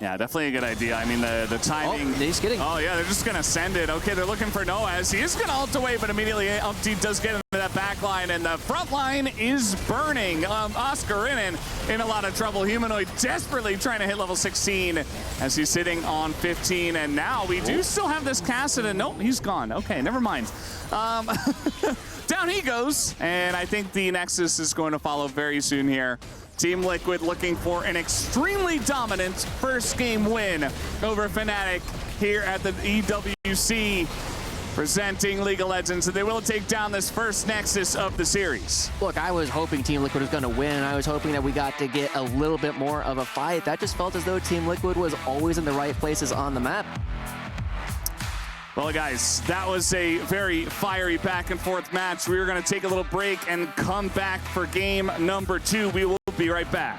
Yeah, definitely a good idea. I mean, the timing. Oh, he's kidding. Oh, yeah, they're just going to send it. Okay, they're looking for Noaz. He is going to ult away, but immediately Umpty does get into that back line, and the front line is burning. Oscar in a lot of trouble. Humanoid desperately trying to hit level 16 as he's sitting on 15, and now we do still have this Kassadin. Nope, he's gone. Okay, never mind. Down he goes, and I think the Nexus is going to follow very soon here. Team Liquid looking for an extremely dominant first game win over Fnatic here at the EWC, presenting League of Legends, and they will take down this first Nexus of the series. Look, I was hoping Team Liquid was going to win. I was hoping that we got to get a little bit more of a fight. That just felt as though Team Liquid was always in the right places on the map. Well, guys, that was a very fiery back and forth match. We are going to take a little break and come back for game number 2. We will be right back.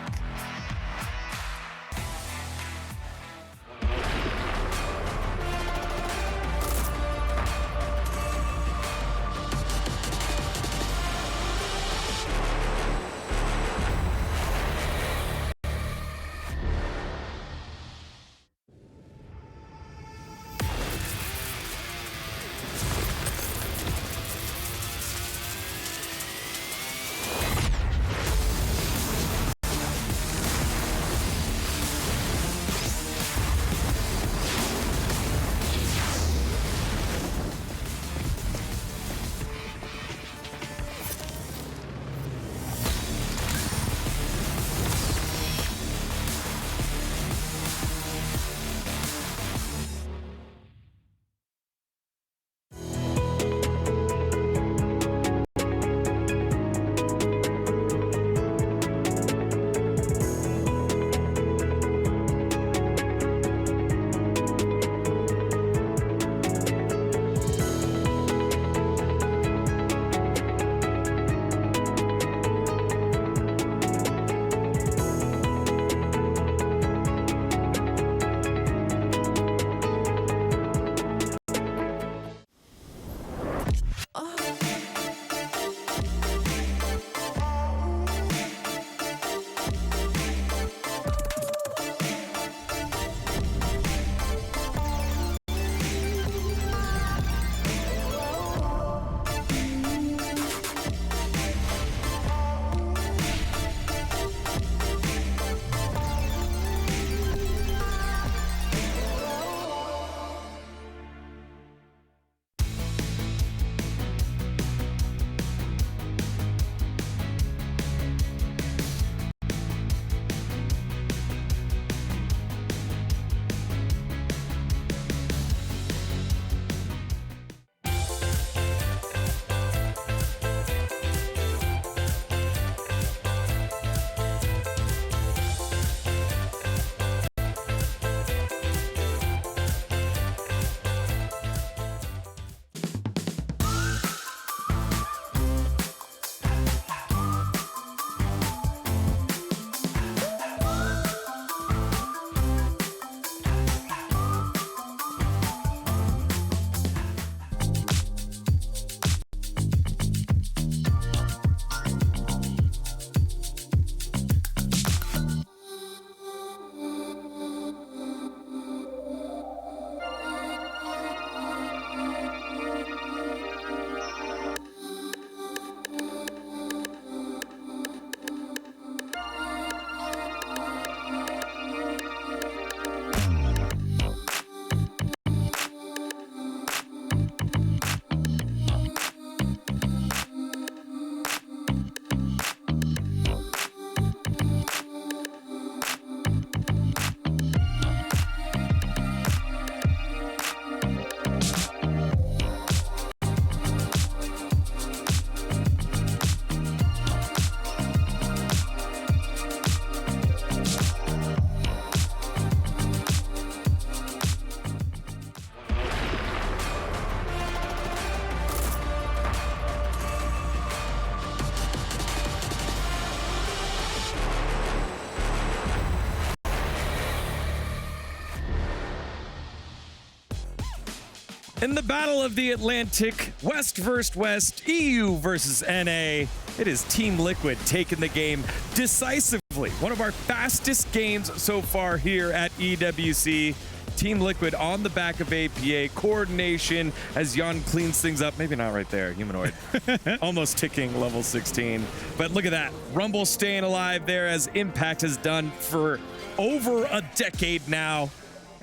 In the Battle of the Atlantic, West versus West, EU versus NA, it is Team Liquid taking the game decisively. One of our fastest games so far here at EWC. Team Liquid on the back of APA, coordination as Jan cleans things up. Maybe not right there, humanoid. Almost ticking level 16. But look at that, Rumble staying alive there as Impact has done for over a decade now.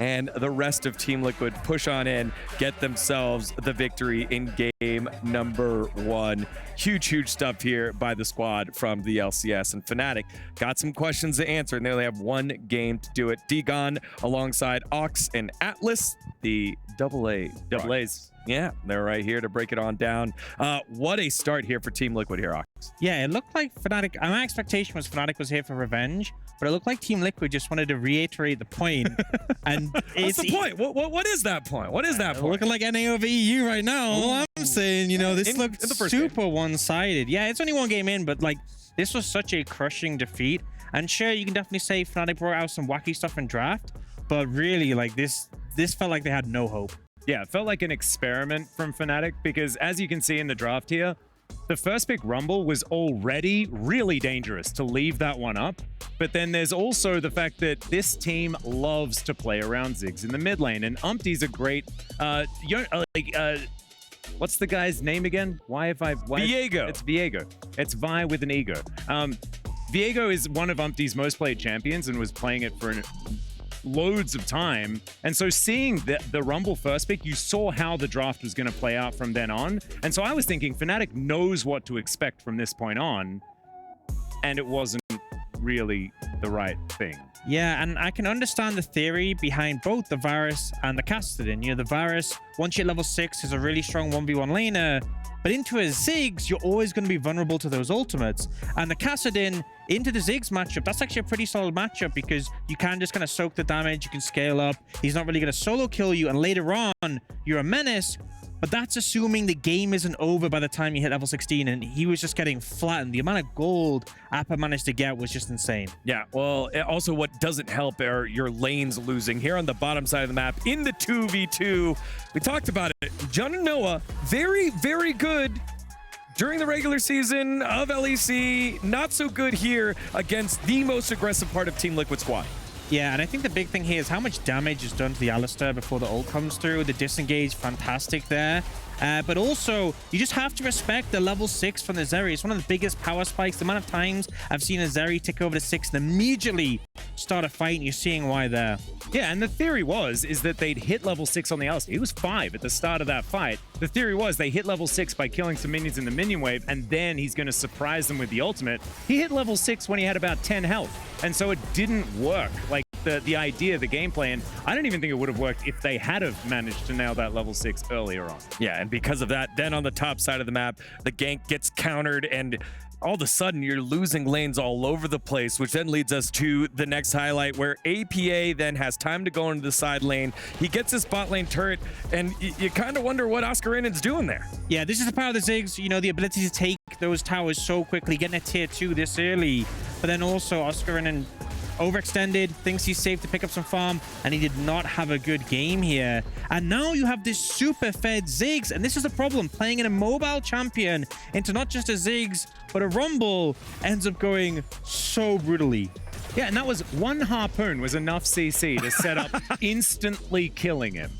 And the rest of Team Liquid push on in, get themselves the victory in game number 1. Huge stuff here by the squad from the LCS. And Fnatic got some questions to answer, and they only have one game to do it. Degon alongside Ox and Atlas, the AA's. Yeah, they're right here to break it on down. What a start here for Team Liquid here, Ox. Yeah, it looked like Fnatic, my expectation was Fnatic was here for revenge, but it looked like Team Liquid just wanted to reiterate the point. And what's the point? What is that point? What is that point? Looking like NA over EU right now. All I'm saying, you know, this looked super one-sided. Yeah, it's only one game in, but like, this was such a crushing defeat. And sure, you can definitely say Fnatic brought out some wacky stuff in draft, but really, like, this felt like they had no hope. Yeah, it felt like an experiment from Fnatic because, as you can see in the draft here, the first pick Rumble was already really dangerous to leave that one up. But then there's also the fact that this team loves to play around Ziggs in the mid lane, and Umpty's a great, what's the guy's name again? Viego. It's Viego. It's Vi with an ego. Viego is one of Umpty's most played champions and was playing it for loads of time, and so seeing the Rumble first pick, you saw how the draft was going to play out from then on, and so I was thinking Fnatic knows what to expect from this point on, and it wasn't really the right thing. Yeah, and I can understand the theory behind both the Varus and the Cassidy. You know, the Varus, once you're level 6, is a really strong 1v1 laner, but into a Ziggs, you're always going to be vulnerable to those ultimates. And the Cassidy into the Ziggs matchup, that's actually a pretty solid matchup because you can just kind of soak the damage, you can scale up, he's not really going to solo kill you, and later on, you're a menace. But that's assuming the game isn't over by the time you hit level 16, and he was just getting flattened. The amount of gold Appa managed to get was just insane. Yeah, well, also what doesn't help are your lanes losing. Here on the bottom side of the map, in the 2v2, we talked about it. John and Noah, very good during the regular season of LEC. Not so good here against the most aggressive part of Team Liquid squad. Yeah, and I think the big thing here is how much damage is done to the Alistar before the ult comes through. The disengage, fantastic there. But also, you just have to respect the level 6 from the Zeri. It's one of the biggest power spikes. The amount of times I've seen a Zeri tick over to 6 and immediately start a fight, and you're seeing why there. Yeah, and the theory is that they'd hit level 6 on the Alistar. He was 5 at the start of that fight. The theory was they hit level 6 by killing some minions in the minion wave, and then he's going to surprise them with the ultimate. He hit level 6 when he had about 10 health, and so it didn't work. Like, the idea, the gameplay, and I don't even think it would have worked if they had have managed to nail that level 6 earlier on. Yeah, and because of that, then on the top side of the map, the gank gets countered, and all of a sudden you're losing lanes all over the place, which then leads us to the next highlight where APA then has time to go into the side lane. He gets his bot lane turret, and you kind of wonder what Oscar Innen's doing there. Yeah, this is the power of the Ziggs, you know, the ability to take those towers so quickly, getting a tier 2 this early, but then also Oscar Innen overextended, thinks he's safe to pick up some farm, and he did not have a good game here. And now you have this super fed Ziggs, and this is the problem. Playing in a mobile champion into not just a Ziggs, but a Rumble ends up going so brutally. Yeah, and that was one harpoon was enough CC to set up instantly killing him.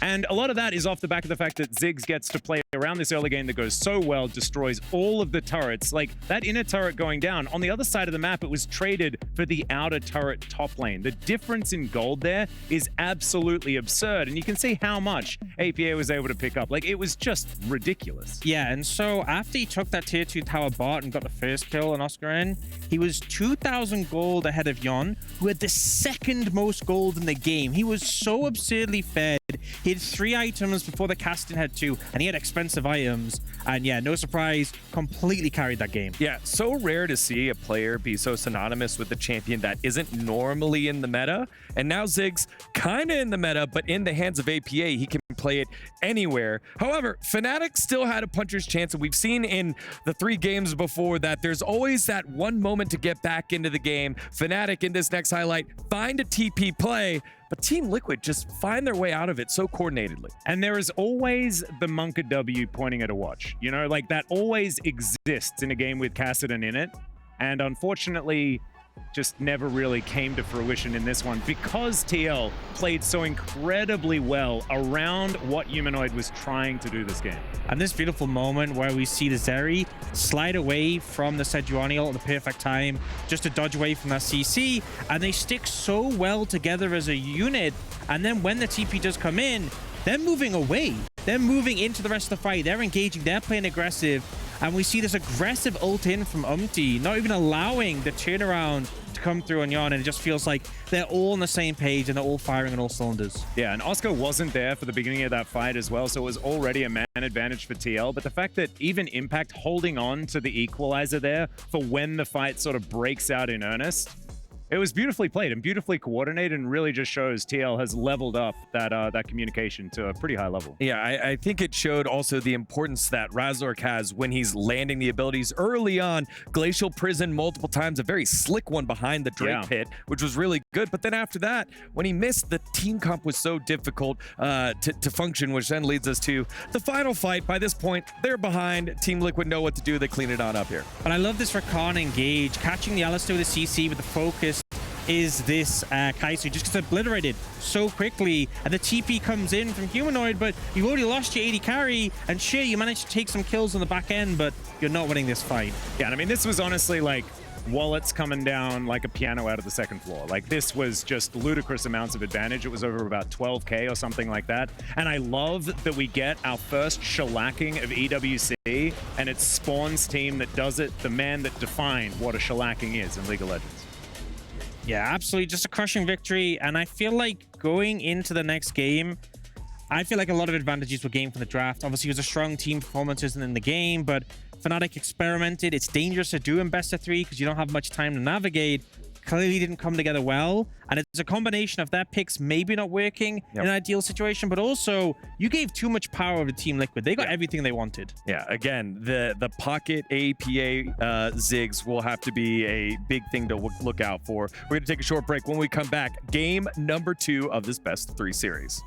And a lot of that is off the back of the fact that Ziggs gets to play around this early game that goes so well, destroys all of the turrets. Like, that inner turret going down, on the other side of the map, it was traded for the outer turret top lane. The difference in gold there is absolutely absurd, and you can see how much APA was able to pick up. Like, it was just ridiculous. Yeah, and so after he took that tier 2 tower bot and got the first kill on Oscar N, he was 2,000 gold ahead of Yon, who had the second most gold in the game. He was so absurdly fed. He had 3 items before the casting had 2, and he had expensive items. And yeah, no surprise, completely carried that game. Yeah, so rare to see a player be so synonymous with the champion that isn't normally in the meta. And now Ziggs kind of in the meta, but in the hands of APA, he can play it anywhere. However, Fnatic still had a puncher's chance, and we've seen in the 3 games before that there's always that one moment to get back into the game. Fnatic in this next highlight find a TP play, but Team Liquid just find their way out of it so coordinatedly. And there is always the Monka W pointing at a watch. You know, like that always exists in a game with Kassadin in it. And unfortunately, just never really came to fruition in this one because TL played so incredibly well around what Humanoid was trying to do this game. And this beautiful moment where we see the Zeri slide away from the Sejuani at the perfect time just to dodge away from that CC, and they stick so well together as a unit. And then when the TP does come in, they're moving away. They're moving into the rest of the fight. They're engaging. They're playing aggressive. And we see this aggressive ult in from Umti, not even allowing the turnaround to come through on Yon. And it just feels like they're all on the same page and they're all firing on all cylinders. Yeah, and Oscar wasn't there for the beginning of that fight as well, so it was already a man advantage for TL. But the fact that even Impact holding on to the equalizer there for when the fight sort of breaks out in earnest, it was beautifully played and beautifully coordinated, and really just shows TL has leveled up that communication to a pretty high level. Yeah, I think it showed also the importance that Razork has when he's landing the abilities early on. Glacial Prison multiple times, a very slick one behind the Drake pit, which was really good. But then after that, when he missed, the team comp was so difficult to function, which then leads us to the final fight. By this point, they're behind. Team Liquid know what to do. They clean it on up here. But I love this Rakan engage, catching the Alistar with the CC with the focus. Is this Kai'Sa just gets obliterated so quickly, and the TP comes in from Humanoid, but you've already lost your AD carry, and sure, you managed to take some kills on the back end, but you're not winning this fight. Yeah, and I mean, this was honestly like wallets coming down like a piano out of the second floor. Like, this was just ludicrous amounts of advantage. It was over about 12K or something like that. And I love that we get our first shellacking of EWC, and it's Spawn's team that does it, the man that defined what a shellacking is in League of Legends. Yeah, absolutely. Just a crushing victory. And I feel like going into the next game, I feel like a lot of advantages were gained from the draft. Obviously, it was a strong team performances in the game, but Fnatic experimented. It's dangerous to do in best of 3 because you don't have much time to navigate. Clearly didn't come together well. And it's a combination of their picks maybe not working in an ideal situation, but also you gave too much power over to Team Liquid. They got everything they wanted. Yeah, again, the pocket APA Ziggs will have to be a big thing to look out for. We're going to take a short break. When we come back, game number 2 of this best of 3 series.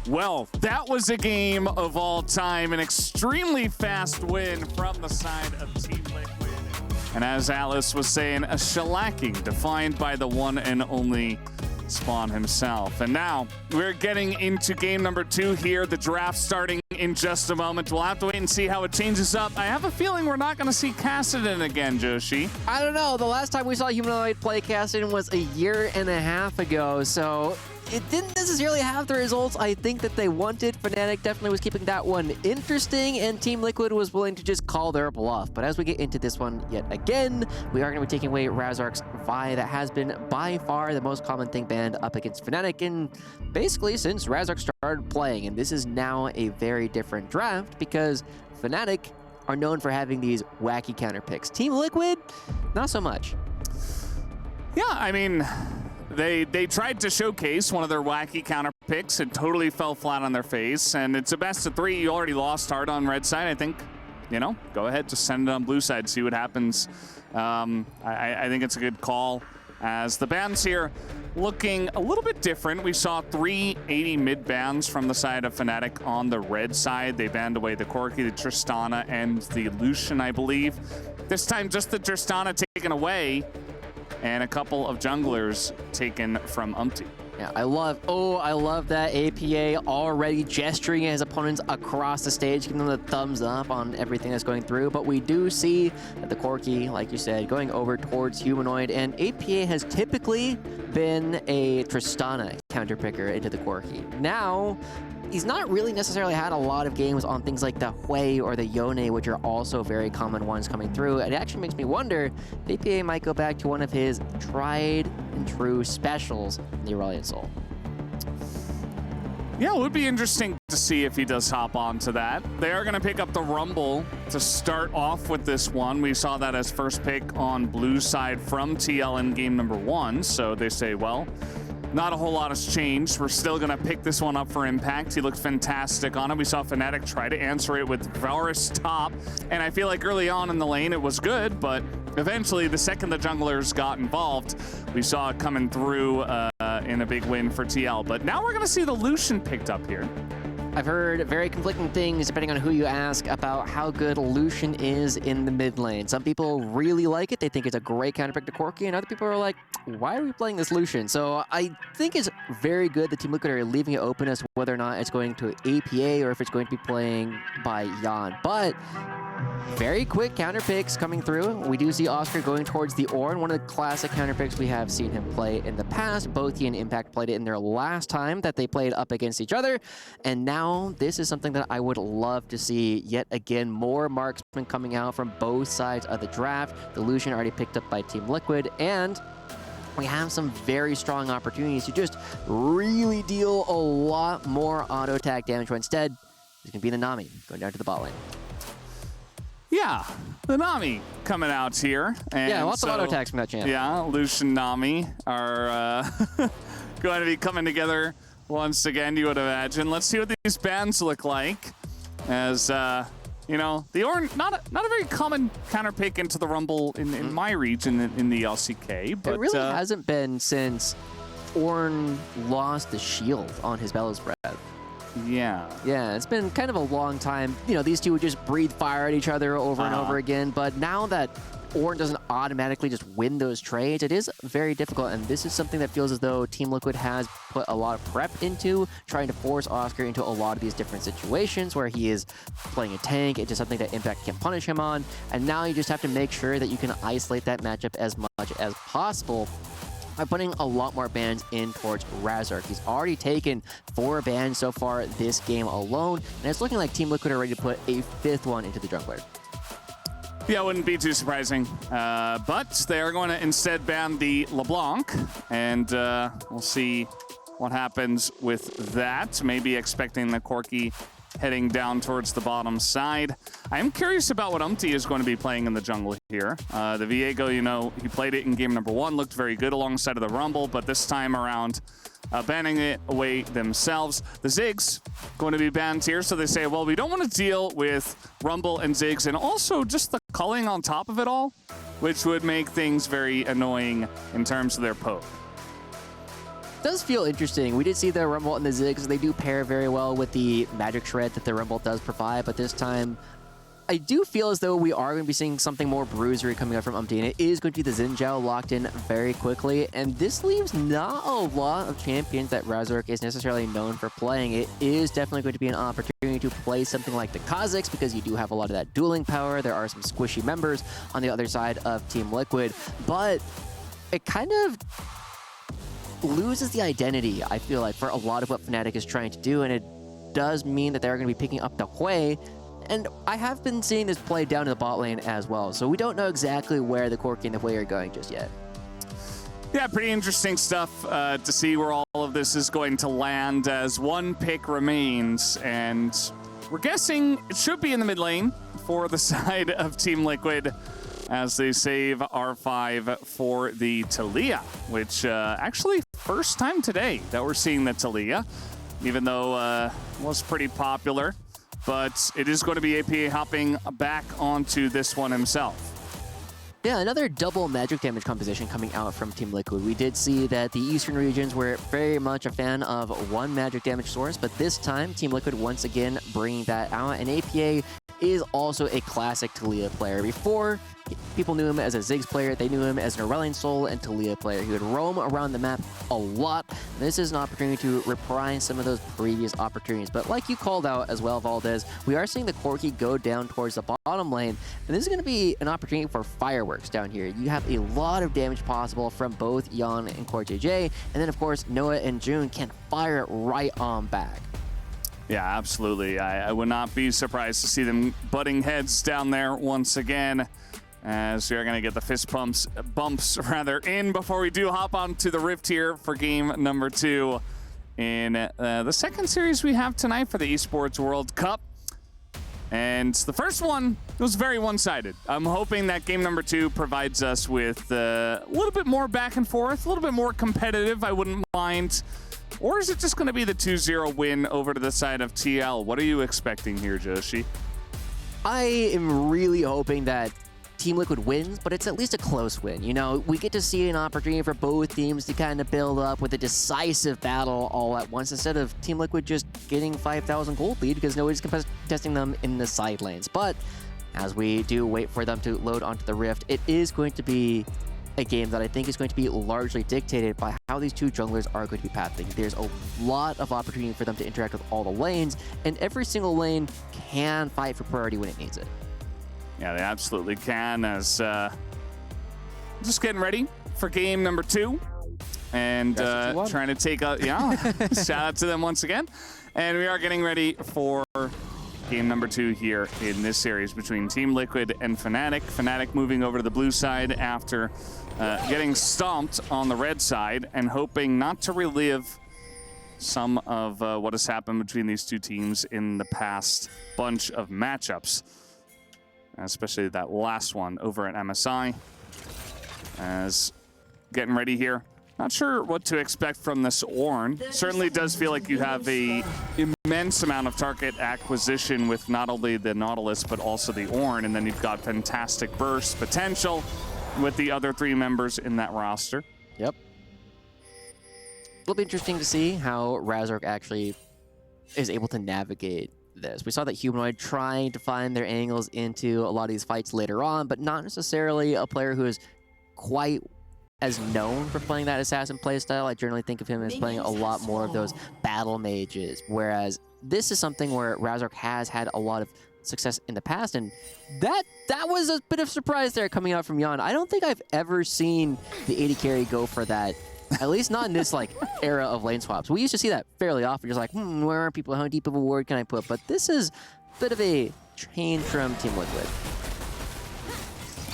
Well, that was a game of all time, an extremely fast win from the side of Team Liquid. And as Atlas was saying, a shellacking defined by the one and only Spawn himself. And now we're getting into game number 2 here. The draft starting in just a moment. We'll have to wait and see how it changes up. I have a feeling we're not going to see Cassidy again, Joshi. I don't know. The last time we saw Humanoid play Cassidy was a year and a half ago, so it didn't necessarily have the results I think that they wanted. Fnatic definitely was keeping that one interesting, and Team Liquid was willing to just call their bluff. But as we get into this one yet again, we are going to be taking away Razork's Vi. That has been by far the most common thing banned up against Fnatic, and basically since Razork started playing. And this is now a very different draft because Fnatic are known for having these wacky counter picks. Team Liquid, not so much. Yeah, I mean, They tried to showcase one of their wacky counter picks. It totally fell flat on their face, and it's a best of 3. You already lost hard on red side. I think, you know, go ahead, just send it on blue side, see what happens. I think it's a good call as the bans here looking a little bit different. We saw 3 80 mid bans from the side of Fnatic on the red side. They banned away the Corki, the Tristana, and the Lucian, I believe. This time, just the Tristana taken away, and a couple of junglers taken from Umpty. Yeah, I love that APA already gesturing at his opponents across the stage, giving them the thumbs up on everything that's going through. But we do see that the Corki, like you said, going over towards Humanoid, and APA has typically been a Tristana counter picker into the Corki. Now, he's not really necessarily had a lot of games on things like the Hui or the Yone, which are also very common ones coming through. It actually makes me wonder if APA might go back to one of his tried and true specials, the Aurelion Soul. Yeah, it would be interesting to see if he does hop onto that. They are going to pick up the Rumble to start off with this one. We saw that as first pick on blue side from TL in game number 1. So they say, well, not a whole lot has changed. We're still going to pick this one up for impact. He looked fantastic on it. We saw Fnatic try to answer it with Varus top, and I feel like early on in the lane it was good, but eventually the second the junglers got involved, we saw it coming through in a big win for TL. But now we're going to see the Lucian picked up here. I've heard very conflicting things depending on who you ask about how good Lucian is in the mid lane. Some people really like it. They think it's a great counterpick to Corki, and other people are like, why are we playing this Lucian? So I think it's very good that Team Liquid are leaving it open as to whether or not it's going to APA or if it's going to be playing by Yan. But very quick counter picks coming through. We do see Oscar going towards the Ornn, one of the classic counter picks we have seen him play in the past. Both he and Impact played it in their last time that they played up against each other. And now this is something that I would love to see yet again. More marksmen coming out from both sides of the draft. The Lucian already picked up by Team Liquid, and we have some very strong opportunities to just really deal a lot more auto attack damage. But instead, it's going to be the Nami going down to the bot lane. Yeah, the Nami coming out here. And yeah, lots of auto attacks from that champ. Yeah, Lucian Nami are going to be coming together once again, you would imagine. Let's see what these bans look like. As, you know, the Ornn, not a very common counter pick into the Rumble in my region in the LCK. But it really hasn't been since Ornn lost the shield on his Bellows Breath. Yeah. Yeah, it's been kind of a long time. You know, these two would just breathe fire at each other over and over again. But now that Ornn doesn't automatically just win those trades, it is very difficult. And this is something that feels as though Team Liquid has put a lot of prep into, trying to force Oscar into a lot of these different situations where he is playing a tank into something that Impact can punish him on. And now you just have to make sure that you can isolate that matchup as much as possible by putting a lot more bans in towards Razork. He's already taken 4 bans so far this game alone, and it's looking like Team Liquid are ready to put a 5th one into the jungler. Yeah, it wouldn't be too surprising. But they are going to instead ban the LeBlanc, and we'll see what happens with that. Maybe expecting the Corki heading down towards the bottom side. I am curious about what Umpty is going to be playing in the jungle here. The Viego, you know, he played it in game number 1, looked very good alongside of the Rumble, but this time around, banning it away themselves. The Ziggs going to be banned here, so they say, well, we don't want to deal with Rumble and Ziggs, and also just the culling on top of it all, which would make things very annoying in terms of their poke. does feel interesting. We did see the Rumbolt and the Ziggs. They do pair very well with the magic shred that the Rumbolt does provide, but this time I do feel as though we are going to be seeing something more bruisery coming up from Umtine. It is going to be the Xin Zhao locked in very quickly, and this leaves not a lot of champions that Razork is necessarily known for playing. It is definitely going to be an opportunity to play something like the Kazakhs because you do have a lot of that dueling power. There are some squishy members on the other side of Team Liquid, but it kind of loses the identity, I feel like, for a lot of what Fnatic is trying to do, and it does mean that they're going to be picking up the Hui. And I have been seeing this play down in the bot lane as well, so we don't know exactly where the Corki and the Hui are going just yet. Yeah, pretty interesting stuff to see where all of this is going to land as one pick remains. And we're guessing it should be in the mid lane for the side of Team Liquid as they save R5 for the Taliyah, which actually first time today that we're seeing the Taliyah, even though was pretty popular. But it is going to be APA hopping back onto this one himself. Yeah, another double magic damage composition coming out from Team Liquid. We did see that the eastern regions were very much a fan of one magic damage source, but this time Team Liquid once again bringing that out, and APA is also a classic Taliyah player. Before, people knew him as a Ziggs player, they knew him as an Aurelion Sol and Taliyah player. He would roam around the map a lot. This is an opportunity to reprise some of those previous opportunities. But like you called out as well, Valdez, we are seeing the Corki go down towards the bottom lane, and this is going to be an opportunity for fireworks down here. You have a lot of damage possible from both Yan and CoreJJ, and then of course Noah and June can fire it right on back. Yeah, absolutely. I would not be surprised to see them butting heads down there once again, as we are going to get the fist bumps in before we do hop onto the Rift here for game number 2 in the second series we have tonight for the Esports World Cup. And the first one was very one-sided. I'm hoping that game number 2 provides us with a little bit more back and forth, a little bit more competitive. I wouldn't mind. Or is it just going to be the 2-0 win over to the side of TL? What are you expecting here, Joshi? I am really hoping that Team Liquid wins, but it's at least a close win. You know, we get to see an opportunity for both teams to kind of build up with a decisive battle all at once instead of Team Liquid just getting 5,000 gold lead because nobody's contesting them in the side lanes. But as we do wait for them to load onto the Rift, it is going to be a game that I think is going to be largely dictated by how these two junglers are going to be pathing. There's a lot of opportunity for them to interact with all the lanes, and every single lane can fight for priority when it needs it. Yeah, they absolutely can, as just getting ready for game number 2 and trying to take a, shout out to them once again. And we are getting ready for game number 2 here in this series between Team Liquid and Fnatic. Fnatic moving over to the blue side after getting stomped on the red side and hoping not to relive some of what has happened between these two teams in the past bunch of matchups, especially that last one over at MSI. As getting ready here. Not sure what to expect from this Ornn. Certainly does feel like you have a immense amount of target acquisition with not only the Nautilus, but also the Ornn, and then you've got fantastic burst potential with the other 3 members in that roster. Yep. It'll be interesting to see how Razork actually is able to navigate this. We saw that Humanoid trying to find their angles into a lot of these fights later on, but not necessarily a player who is quite as known for playing that assassin playstyle. I generally think of him as playing a lot more of those battle mages, whereas this is something where Razork has had a lot of success in the past, and that was a bit of surprise there coming out from Yan. I don't think I've ever seen the AD carry go for that, at least not in this like era of lane swaps. We used to see that fairly often, just like, where are people, how deep of a ward can I put? But this is a bit of a change from Team Liquid.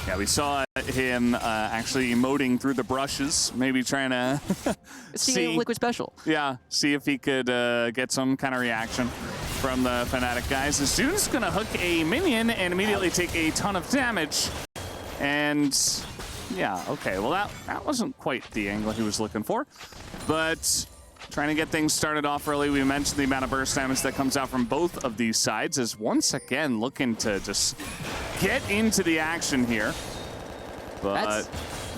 Yeah, we saw him actually emoting through the brushes, maybe trying to see Liquid special. Yeah, see if he could get some kind of reaction from the Fnatic guys. As June's going to hook a minion and immediately take a ton of damage. And yeah, okay, well that wasn't quite the angle he was looking for. But trying to get things started off early. We mentioned the amount of burst damage that comes out from both of these sides, as once again looking to just get into the action here. But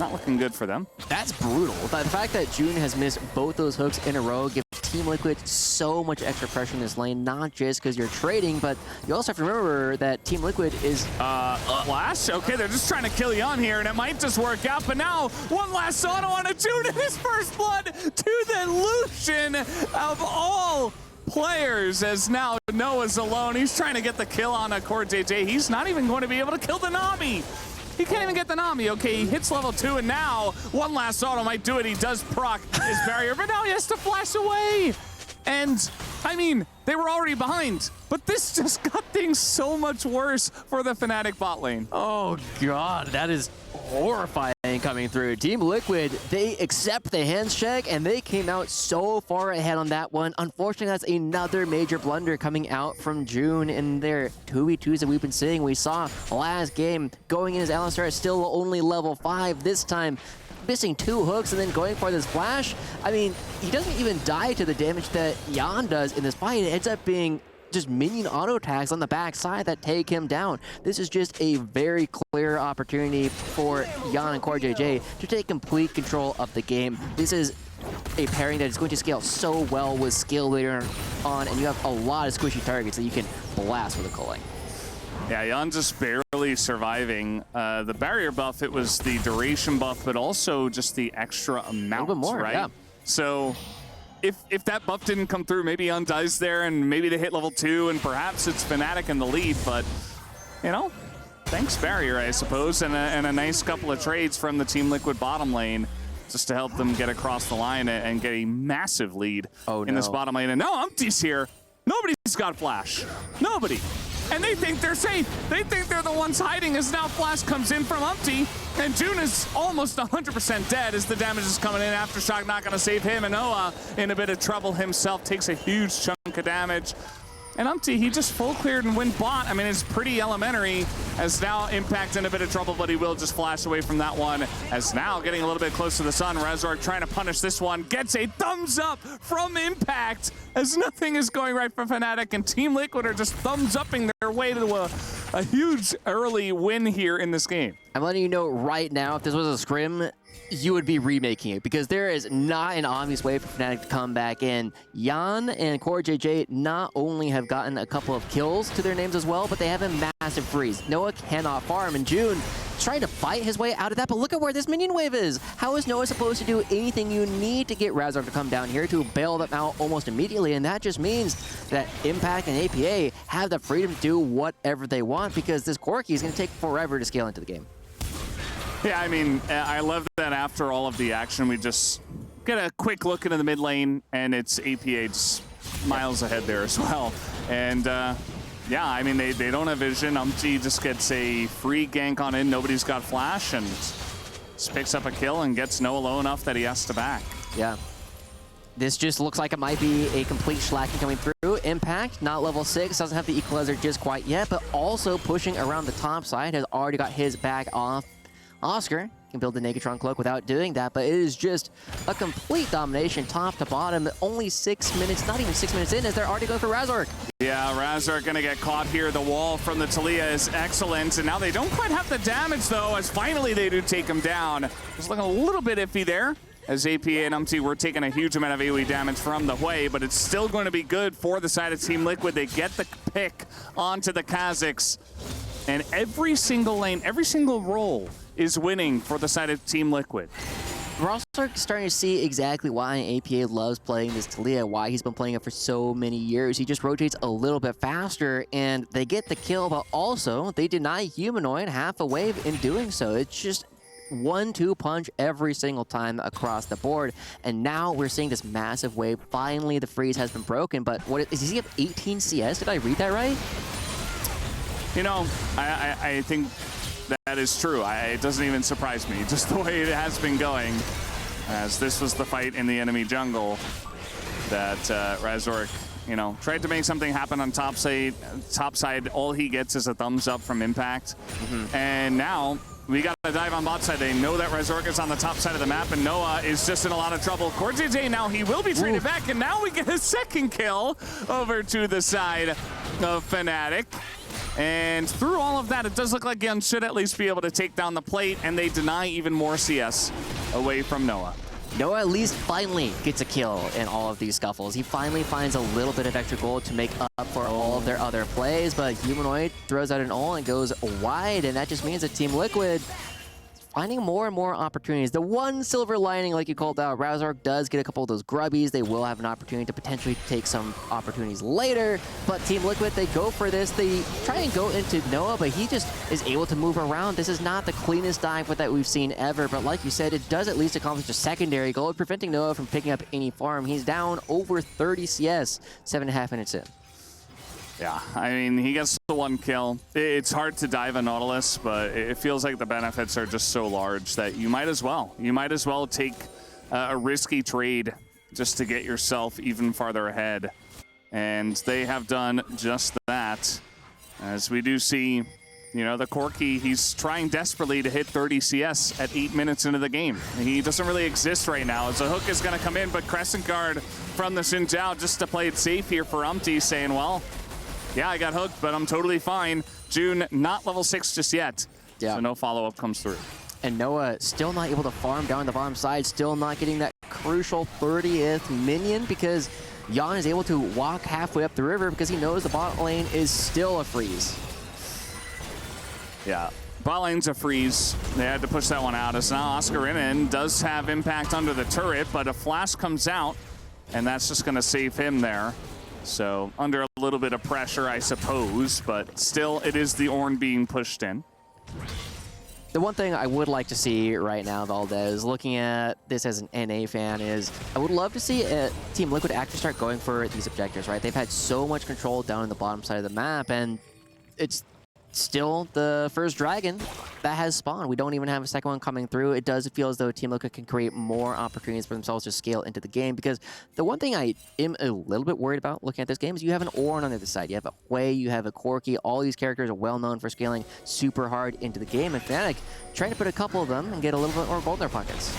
not looking good for them. That's brutal. The fact that June has missed both those hooks in a row gives Team Liquid so much extra pressure in this lane, not just because you're trading, but you also have to remember that Team Liquid is... Flash? Okay, they're just trying to kill Yan here, and it might just work out, but now one last auto on a June in his first blood to the Lucian of all players, as now Noah's alone. He's trying to get the kill on a Core JJ. He's not even going to be able to kill the Nami. He can't even get the Nami. Okay, he hits level 2, and now one last auto might do it. He does proc his barrier, but now he has to flash away. And, I mean, they were already behind, but this just got things so much worse for the Fnatic bot lane. Oh, God, that is horrifying coming through. Team Liquid, they accept the hands check, and they came out so far ahead on that one. Unfortunately, that's another major blunder coming out from June in their 2v2s that we've been seeing. We saw last game going in as Alistar, still only level 5 this time, missing 2 hooks and then going for this flash. I mean, he doesn't even die to the damage that Yan does in this fight. It ends up being just minion auto attacks on the backside that take him down. This is just a very clear opportunity for Yan and Core JJ to take complete control of the game. This is a pairing that is going to scale so well with skill later on, and you have a lot of squishy targets that you can blast with a culling. Yeah, Yan just barely surviving. The barrier buff, it was the duration buff, but also just the extra amount, a little bit more, right? yeah. So if that buff didn't come through, maybe Yan dies there, and maybe they hit level 2, and perhaps it's Fnatic in the lead, but, you know, thanks barrier, I suppose, and a nice couple of trades from the Team Liquid bottom lane just to help them get across the line and get a massive lead in this bottom lane. And now Umpty's here. Nobody's got Flash. Nobody. And they think they're safe. They think they're the ones hiding as now Flash comes in from Umpty, and June is almost 100% dead as the damage is coming in. Aftershock not going to save him, and Noah in a bit of trouble himself, takes a huge chunk of damage. And Umpty, he just full cleared and went bot. I mean, it's pretty elementary, as now Impact in a bit of trouble, but he will just flash away from that one. As now getting a little bit close to the sun, Razork trying to punish this one, gets a thumbs up from Impact, as nothing is going right for Fnatic, and Team Liquid are just thumbs upping their way to a huge early win here in this game. I'm letting you know right now, if this was a scrim, you would be remaking it, because there is not an obvious way for Fnatic to come back in. Yan and Core JJ not only have gotten a couple of kills to their names as well, but they have a massive freeze. Noah cannot farm, and June trying to fight his way out of that, but look at where this minion wave is. How is Noah supposed to do anything? You need to get Razork to come down here to bail them out almost immediately, and that just means that Impact and APA have the freedom to do whatever they want, because this Corki is going to take forever to scale into the game. Yeah, I mean, I love that after all of the action, we just get a quick look into the mid lane, and it's APA just miles ahead there as well. And yeah, I mean, they don't have vision. Umpty just gets a free gank on in. Nobody's got flash, and just picks up a kill and gets Noah low enough that he has to back. Yeah. This just looks like it might be a complete shellacking coming through. Impact, not level 6, doesn't have the equalizer just quite yet, but also pushing around the top side, has already got his back off. Oscar can build the Negatron cloak without doing that, but it is just a complete domination top to bottom. Only 6 minutes, not even 6 minutes in, as they're already going for Razork. Yeah, Razork gonna get caught here. The wall from the Taliyah is excellent, and now they don't quite have the damage though, as finally they do take him down. Just looking a little bit iffy there, as APA and Umpty were taking a huge amount of AoE damage from the Hui, but it's still going to be good for the side of Team Liquid. They get the pick onto the Kazakhs, and every single lane, every single role is winning for the side of Team Liquid. We're also starting to see exactly why APA loves playing this Taliyah, why he's been playing it for so many years. He just rotates a little bit faster, and they get the kill, but also they deny Humanoid half a wave in doing so. It's just 1-2 punch every single time across the board, and now we're seeing this massive wave. Finally, the freeze has been broken, but what is he have 18 CS? Did I read that right? You know, I think that is true. It doesn't even surprise me, just the way it has been going, as this was the fight in the enemy jungle that Razork, you know, tried to make something happen on top side. All he gets is a thumbs up from Impact. And now we got to dive on bot side. They know that Razork is on the top side of the map, and Noah is just in a lot of trouble. Core JJ now, he will be traded back, and now we get a second kill over to the side of Fnatic. And through all of that, it does look like Yun should at least be able to take down the plate, and they deny even more CS away from Noah. Noah at least finally gets a kill in all of these scuffles. He finally finds a little bit of extra gold to make up for all of their other plays, but Humanoid throws out an ult and goes wide, and that just means that Team Liquid finding more and more opportunities. The one silver lining, like you called out, Razork does get a couple of those grubbies. They will have an opportunity to potentially take some opportunities later, but Team Liquid, they go for this. They try and go into Noah, but he just is able to move around. This is not the cleanest dive that we've seen ever, but like you said, it does at least accomplish a secondary goal, preventing Noah from picking up any farm. He's down over 30 CS, 7.5 minutes in. Yeah, I mean, he gets the one kill. It's hard to dive a Nautilus, but it feels like the benefits are just so large that you might as well. You might as well take a risky trade just to get yourself even farther ahead. And they have done just that. As we do see, you know, the Corki, he's trying desperately to hit 30 CS at 8 minutes into the game. He doesn't really exist right now, as the hook is going to come in, but Crescent Guard from the Xin Zhao just to play it safe here for Umpty, saying, well, yeah, I got hooked, but I'm totally fine. June, not level 6 just yet. Yeah. So no follow-up comes through. And Noah still not able to farm down the bottom side, still not getting that crucial 30th minion because Jan is able to walk halfway up the river because he knows the bot lane is still a freeze. Yeah, bot lane's a freeze. They had to push that one out. As now Oscarinin does have impact under the turret, but a flash comes out, and that's just going to save him there. So under a little bit of pressure, I suppose, but still it is the Ornn being pushed in. The one thing I would like to see right now, Valdez, looking at this as an NA fan, is I would love to see Team Liquid actually start going for these objectives, right? They've had so much control down in the bottom side of the map, and it's still the first dragon that has spawned. We don't even have a second one coming through. It does feel as though Team Liquid can create more opportunities for themselves to scale into the game, because the one thing I am a little bit worried about looking at this game is you have an Ornn on the other side. You have a Hui, you have a Corki. All these characters are well known for scaling super hard into the game, and Fnatic trying to put a couple of them and get a little bit more gold in their pockets.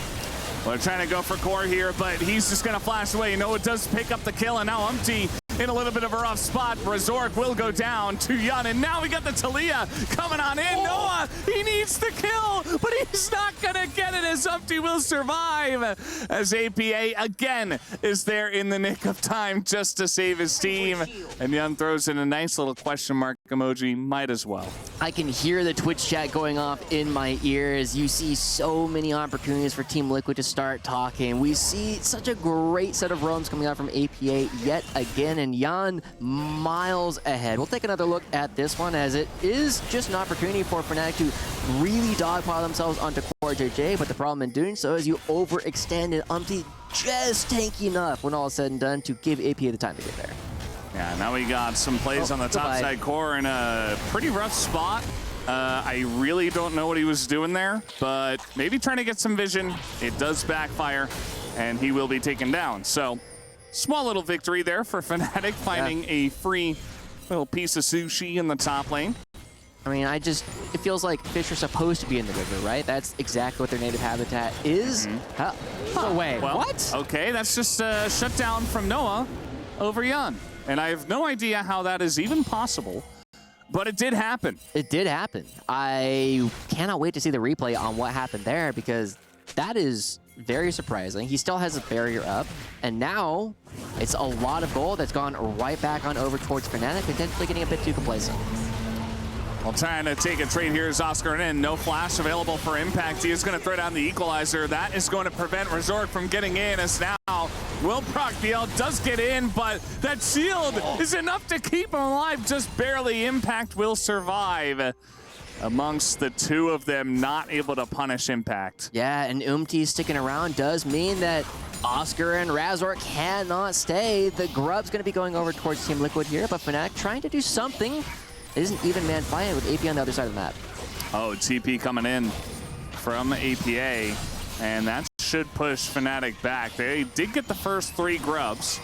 Well, they're trying to go for Core here, but he's just going to flash away. Noah does pick up the kill, and now Umpty in a little bit of a rough spot. Razork will go down to Yun, and now we got the Talia coming on in. Oh. Noah, he needs the kill, but he's not going to get it as Umpty will survive. As APA again is there in the nick of time just to save his team. And Yun throws in a nice little question mark emoji, might as well. I can hear the Twitch chat going off in my ears. You see so many opportunities for Team Liquid to start talking. We see such a great set of roams coming out from APA yet again, and Jan miles ahead. We'll take another look at this one, as it is just an opportunity for Fnatic to really dogpile themselves onto Core JJ, but the problem in doing so is you overextend, and Umpty just tanky enough when all is said and done to give APA the time to get there. Yeah, now we got some plays on the top side. Core in a pretty rough spot. I really don't know what he was doing there, but maybe trying to get some vision. It does backfire, and he will be taken down. So, small little victory there for Fnatic, finding a free little piece of sushi in the top lane. I mean, it feels like fish are supposed to be in the river, right? That's exactly what their native habitat is. No way. Well, what? Okay, that's just a shutdown from Noah over Yun. And I have no idea how that is even possible, but it did happen. It did happen. I cannot wait to see the replay on what happened there, because that is very surprising. He still has a barrier up, and now it's a lot of gold that's gone right back on over towards Fnatic, potentially getting a bit too complacent. Well, trying to take a trade here is Oscarinin. No flash available for impact. He is going to throw down the equalizer. That is going to prevent Razork from getting in, as now Wilproc DL does get in, but that shield is enough to keep him alive. Just barely. Impact will survive. Amongst the two of them, not able to punish Impact. Yeah, and Umpty sticking around does mean that Oscar and Razork cannot stay. The Grub's going to be going over towards Team Liquid here, but Fnatic trying to do something. It is an even man fight with AP on the other side of the map. Oh, TP coming in from APA, and that should push Fnatic back. They did get the first 3 Grubs,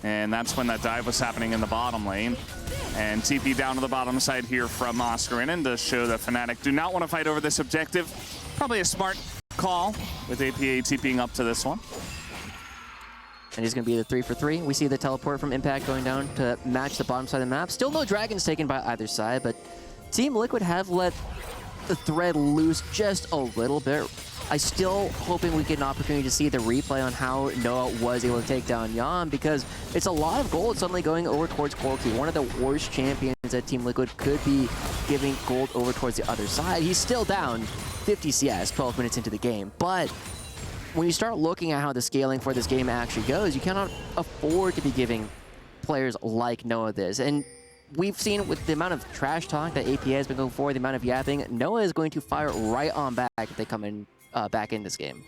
and that's when that dive was happening in the bottom lane. And TP down to the bottom side here from Oscarinin to show that Fnatic do not want to fight over this objective. Probably a smart call with APA TPing up to this one. and he's going to be the 3 for 3. We see the teleport from Impact going down to match the bottom side of the map. Still no dragons taken by either side, but Team Liquid have let the thread loose just a little bit. I still hoping we get an opportunity to see the replay on how Noah was able to take down Yan, because it's a lot of gold suddenly going over towards Corki. One of the worst champions that Team Liquid could be giving gold over towards the other side. He's still down 50 CS 12 minutes into the game, but when you start looking at how the scaling for this game actually goes, you cannot afford to be giving players like Noah this. And we've seen with the amount of trash talk that APA has been going for, the amount of yapping, Noah is going to fire right on back if they come in back in this game.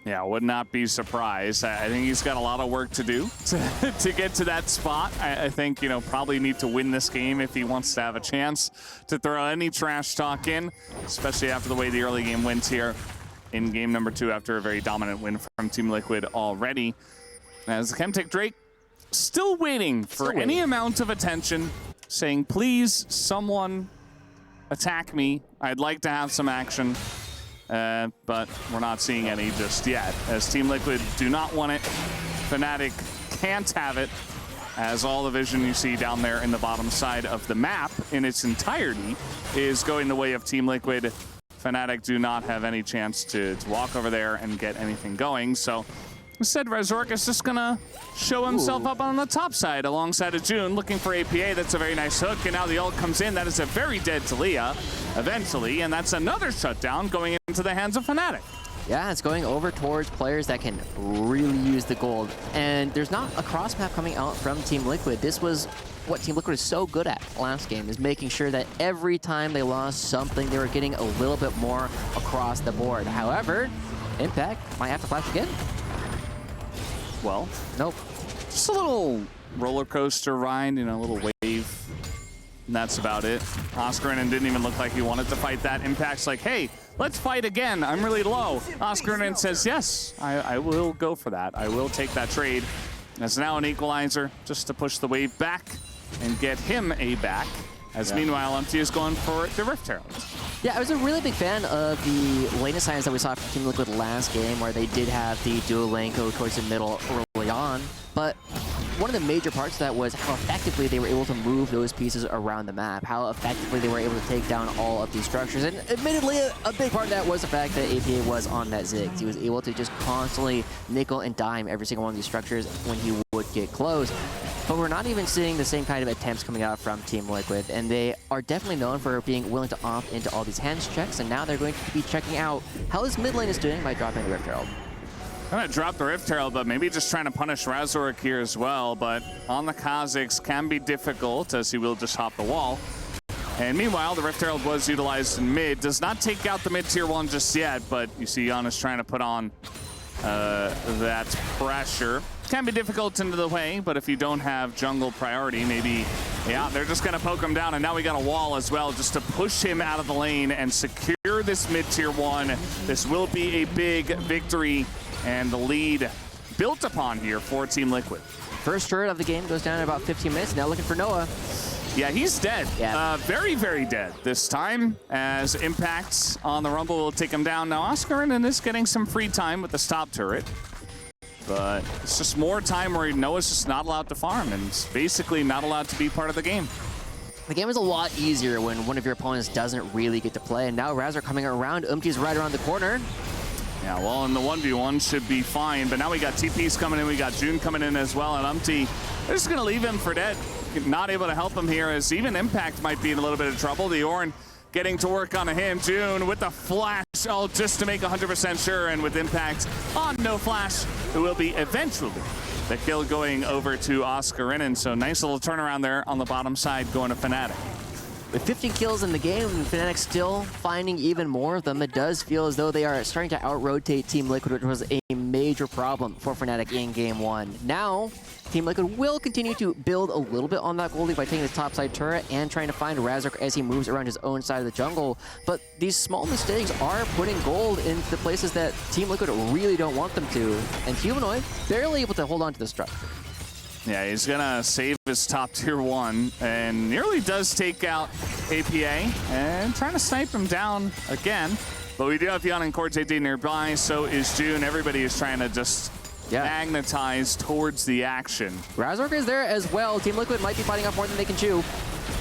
Yeah, would not be surprised. I think he's got a lot of work to do to get to that spot. I think, you know, probably need to win this game if he wants to have a chance to throw any trash talk in, especially after the way the early game went here in game number 2 after a very dominant win from Team Liquid already. As Chemtech Drake still waiting for any amount of attention, saying, please, someone attack me. I'd like to have some action. But we're not seeing any just yet, as Team Liquid do not want it. Fnatic can't have it, as all the vision you see down there in the bottom side of the map in its entirety is going the way of Team Liquid. Fnatic do not have any chance to walk over there and get anything going, so instead, Razork is just gonna show himself up on the top side alongside of June, looking for APA. That's a very nice hook, and now the ult comes in. That is a very dead Talia, eventually, and that's another shutdown going into the hands of Fnatic. Yeah, it's going over towards players that can really use the gold. And there's not a cross map coming out from Team Liquid. This was what Team Liquid is so good at last game, is making sure that every time they lost something, they were getting a little bit more across the board. However, Impact might have to flash again. Well, nope. Just a little roller coaster ride, you know, a little wave. And that's about it. Oscarinen didn't even look like he wanted to fight that. Impact's like, hey, let's fight again. I'm really low. Oscarinen says, yes, I will go for that. I will take that trade. That's now an equalizer just to push the wave back and get him a back. As meanwhile, Empty is going for the Rift Herald. Yeah, I was a really big fan of the lane assignments that we saw from Team Liquid last game, where they did have the dual lane go towards the middle early on. But one of the major parts of that was how effectively they were able to move those pieces around the map, how effectively they were able to take down all of these structures. And admittedly, a big part of that was the fact that APA was on that Ziggs. He was able to just constantly nickel and dime every single one of these structures when he would get close. But we're not even seeing the same kind of attempts coming out from Team Liquid, and they are definitely known for being willing to opt into all these hands checks, and now they're going to be checking out how this mid lane is doing by dropping the Rift Herald. I'm gonna drop the Rift Herald, but maybe just trying to punish Razork here as well, but on the Kha'Zix can be difficult, as he will just hop the wall. And meanwhile, the Rift Herald was utilized in mid. Does not take out the mid tier 1 just yet, but you see Giannis trying to put on that pressure. Can be difficult into the way, but if you don't have jungle priority, maybe, yeah, they're just gonna poke him down, and now we got a wall as well just to push him out of the lane and secure this mid tier 1. This will be a big victory and the lead built upon here for Team Liquid. First turret of the game goes down in about 15 minutes. Now looking for Noah. Yeah, he's dead. Yeah. Very, very dead this time, as Impacts on the Rumble will take him down. Now, Oscarinen is getting some free time with the stop turret, but it's just more time where Noah's just not allowed to farm and is basically not allowed to be part of the game. The game is a lot easier when one of your opponents doesn't really get to play, and now Razor coming around. Umti's right around the corner. Yeah, well, in the 1v1 should be fine, but now we got TP's coming in, we got June coming in as well, and Umti, they're just gonna leave him for dead. Not able to help him here, as even Impact might be in a little bit of trouble. The Ornn getting to work on him. June with the flash, oh, just to make 100% sure, and with Impact on no flash, it will be eventually the kill going over to Oscarinen. So nice little turnaround there on the bottom side going to Fnatic. With 15 kills in the game, and Fnatic still finding even more of them, it does feel as though they are starting to out-rotate Team Liquid, which was a major problem for Fnatic in Game 1. Now, Team Liquid will continue to build a little bit on that goalie by taking his topside turret and trying to find Razork as he moves around his own side of the jungle. But these small mistakes are putting gold in the places that Team Liquid really don't want them to. And Humanoid barely able to hold on to the structure. Yeah, he's gonna save his top tier 1 and nearly does take out APA and trying to snipe him down again. But we do have Yan and Corte D nearby, so is June. Everybody is trying to just magnetized towards the action. Razork is there as well. Team Liquid might be fighting off more than they can chew.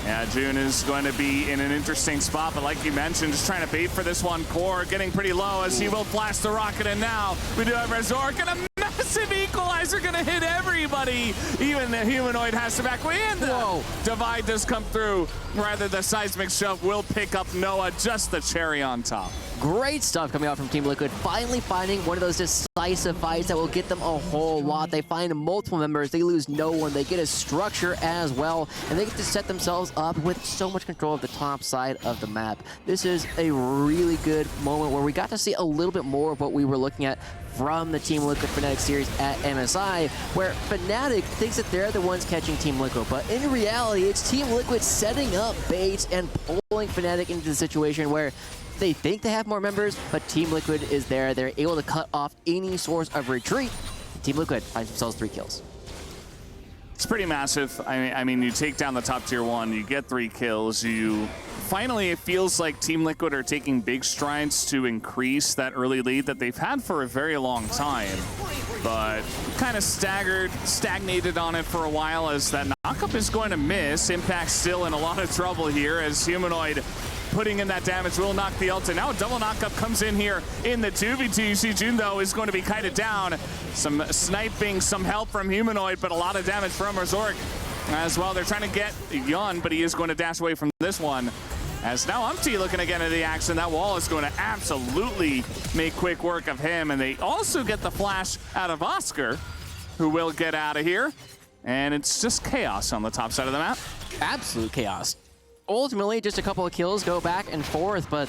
Yeah, June is going to be in an interesting spot, but like you mentioned, just trying to bait for this one. Core getting pretty low as he will flash the rocket, and now we do have Razork and a massive equalizer gonna hit everybody. Even the humanoid has to back away, and the divide does come through. Rather, the seismic shove will pick up Noah, just the cherry on top. Great stuff coming out from Team Liquid. Finally finding one of those decisive fights that will get them a whole lot. They find multiple members. They lose no one. They get a structure as well. And they get to set themselves up with so much control of the top side of the map. This is a really good moment where we got to see a little bit more of what we were looking at from the Team Liquid Fnatic series at MSI, where Fnatic thinks that they're the ones catching Team Liquid. But in reality, it's Team Liquid setting up baits and pulling Fnatic into the situation where they think they have more members, but Team Liquid is there. They're able to cut off any source of retreat. Team Liquid finds themselves 3 kills. It's pretty massive. I mean, you take down the top tier 1, you get 3 kills. Finally, it feels like Team Liquid are taking big strides to increase that early lead that they've had for a very long time. But kind of stagnated on it for a while as that knockup is going to miss. Impact still in a lot of trouble here as Humanoid putting in that damage will knock the ult. And now a double knockup comes in here in the 2v2. You see Jun, though, is going to be kited down. Some sniping, some help from Humanoid, but a lot of damage from Razork as well. They're trying to get Yun, but he is going to dash away from this one. As now Umpty looking to get into the action. That wall is going to absolutely make quick work of him. And they also get the flash out of Oscar, who will get out of here. And it's just chaos on the top side of the map. Absolute chaos. Ultimately, just a couple of kills go back and forth, but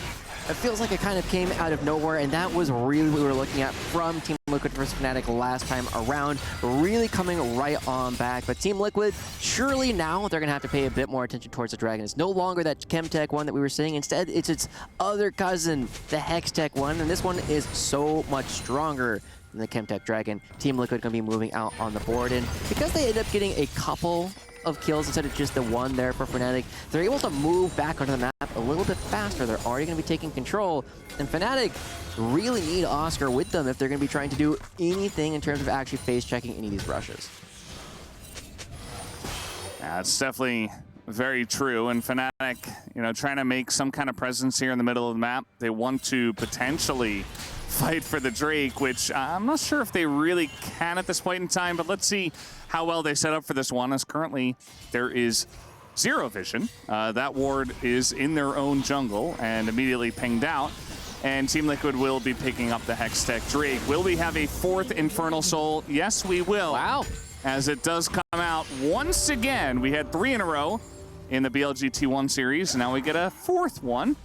it feels like it kind of came out of nowhere, and that was really what we were looking at from Team Liquid versus Fnatic last time around, really coming right on back. But Team Liquid, surely now they're going to have to pay a bit more attention towards the Dragon. It's no longer that Chemtech one that we were seeing. Instead, it's its other cousin, the Hextech one, and this one is so much stronger than the Chemtech Dragon. Team Liquid going to be moving out on the board, and because they end up getting a couple of kills instead of just the one there for Fnatic, they're able to move back onto the map a little bit faster. They're already going to be taking control, and Fnatic really need Oscar with them if they're going to be trying to do anything in terms of actually face-checking any of these rushes. Yeah, it's definitely very true, and Fnatic, trying to make some kind of presence here in the middle of the map. They want to potentially fight for the Drake, which I'm not sure if they really can at this point in time, but let's see how well they set up for this one, as currently there is zero vision. That ward is in their own jungle and immediately pinged out, and Team Liquid will be picking up the Hextech Drake. Will we have a 4th Infernal Soul? Yes, we will. Wow. As it does come out once again. We had 3 in a row in the BLG T1 series, and now we get a 4th one.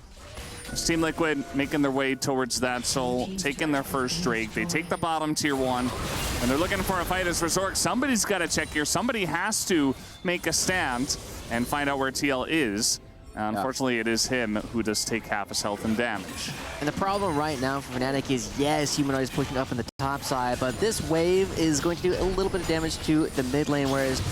Team Liquid making their way towards that soul, taking their first Drake. They take the bottom tier 1, and they're looking for a fight as Resort. Somebody's got to check here. Somebody has to make a stand and find out where TL is. Unfortunately, it is him who does take half his health and damage. And the problem right now for Fnatic is, yes, Humanoid is pushing up on the top side, but this wave is going to do a little bit of damage to the mid lane, whereas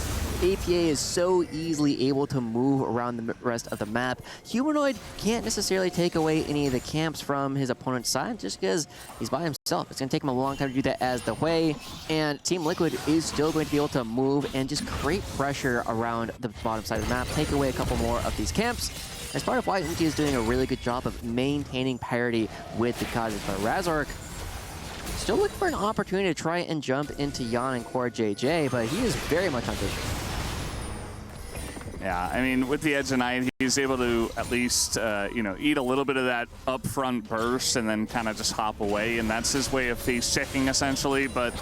APA is so easily able to move around the rest of the map. Humanoid can't necessarily take away any of the camps from his opponent's side just because he's by himself. It's going to take him a long time to do that as the way, and Team Liquid is still going to be able to move and just create pressure around the bottom side of the map, take away a couple more of these camps. As part of why Unti is doing a really good job of maintaining parity with the Kha'Zix. But Razork still looking for an opportunity to try and jump into Yan and Core JJ, but he is very much on vision. Yeah, I mean, with the Edge of Night, he's able to at least, eat a little bit of that upfront burst and then kind of just hop away, and that's his way of face checking, essentially. But,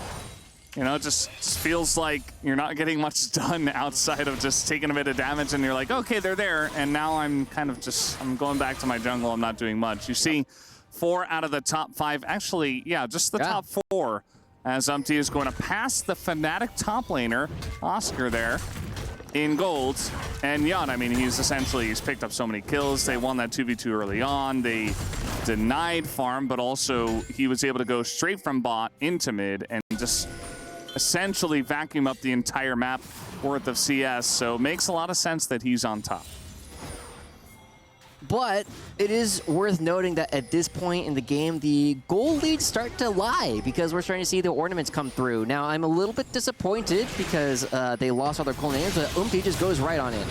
it just feels like you're not getting much done outside of just taking a bit of damage, and you're like, okay, they're there, and now I'm I'm going back to my jungle. I'm not doing much. You see 4 out of the top 5, actually, just the top 4, as Umpty is going to pass the Fnatic top laner, Oscar there, in gold. And Yun, I mean, he's picked up so many kills. They won that 2v2 early on. They denied farm, but also he was able to go straight from bot into mid and just essentially vacuum up the entire map worth of CS. So it makes a lot of sense that he's on top. But it is worth noting that at this point in the game, the goal leads start to lie because we're starting to see the ornaments come through. Now, I'm a little bit disappointed because they lost all their cool names, but just goes right on in.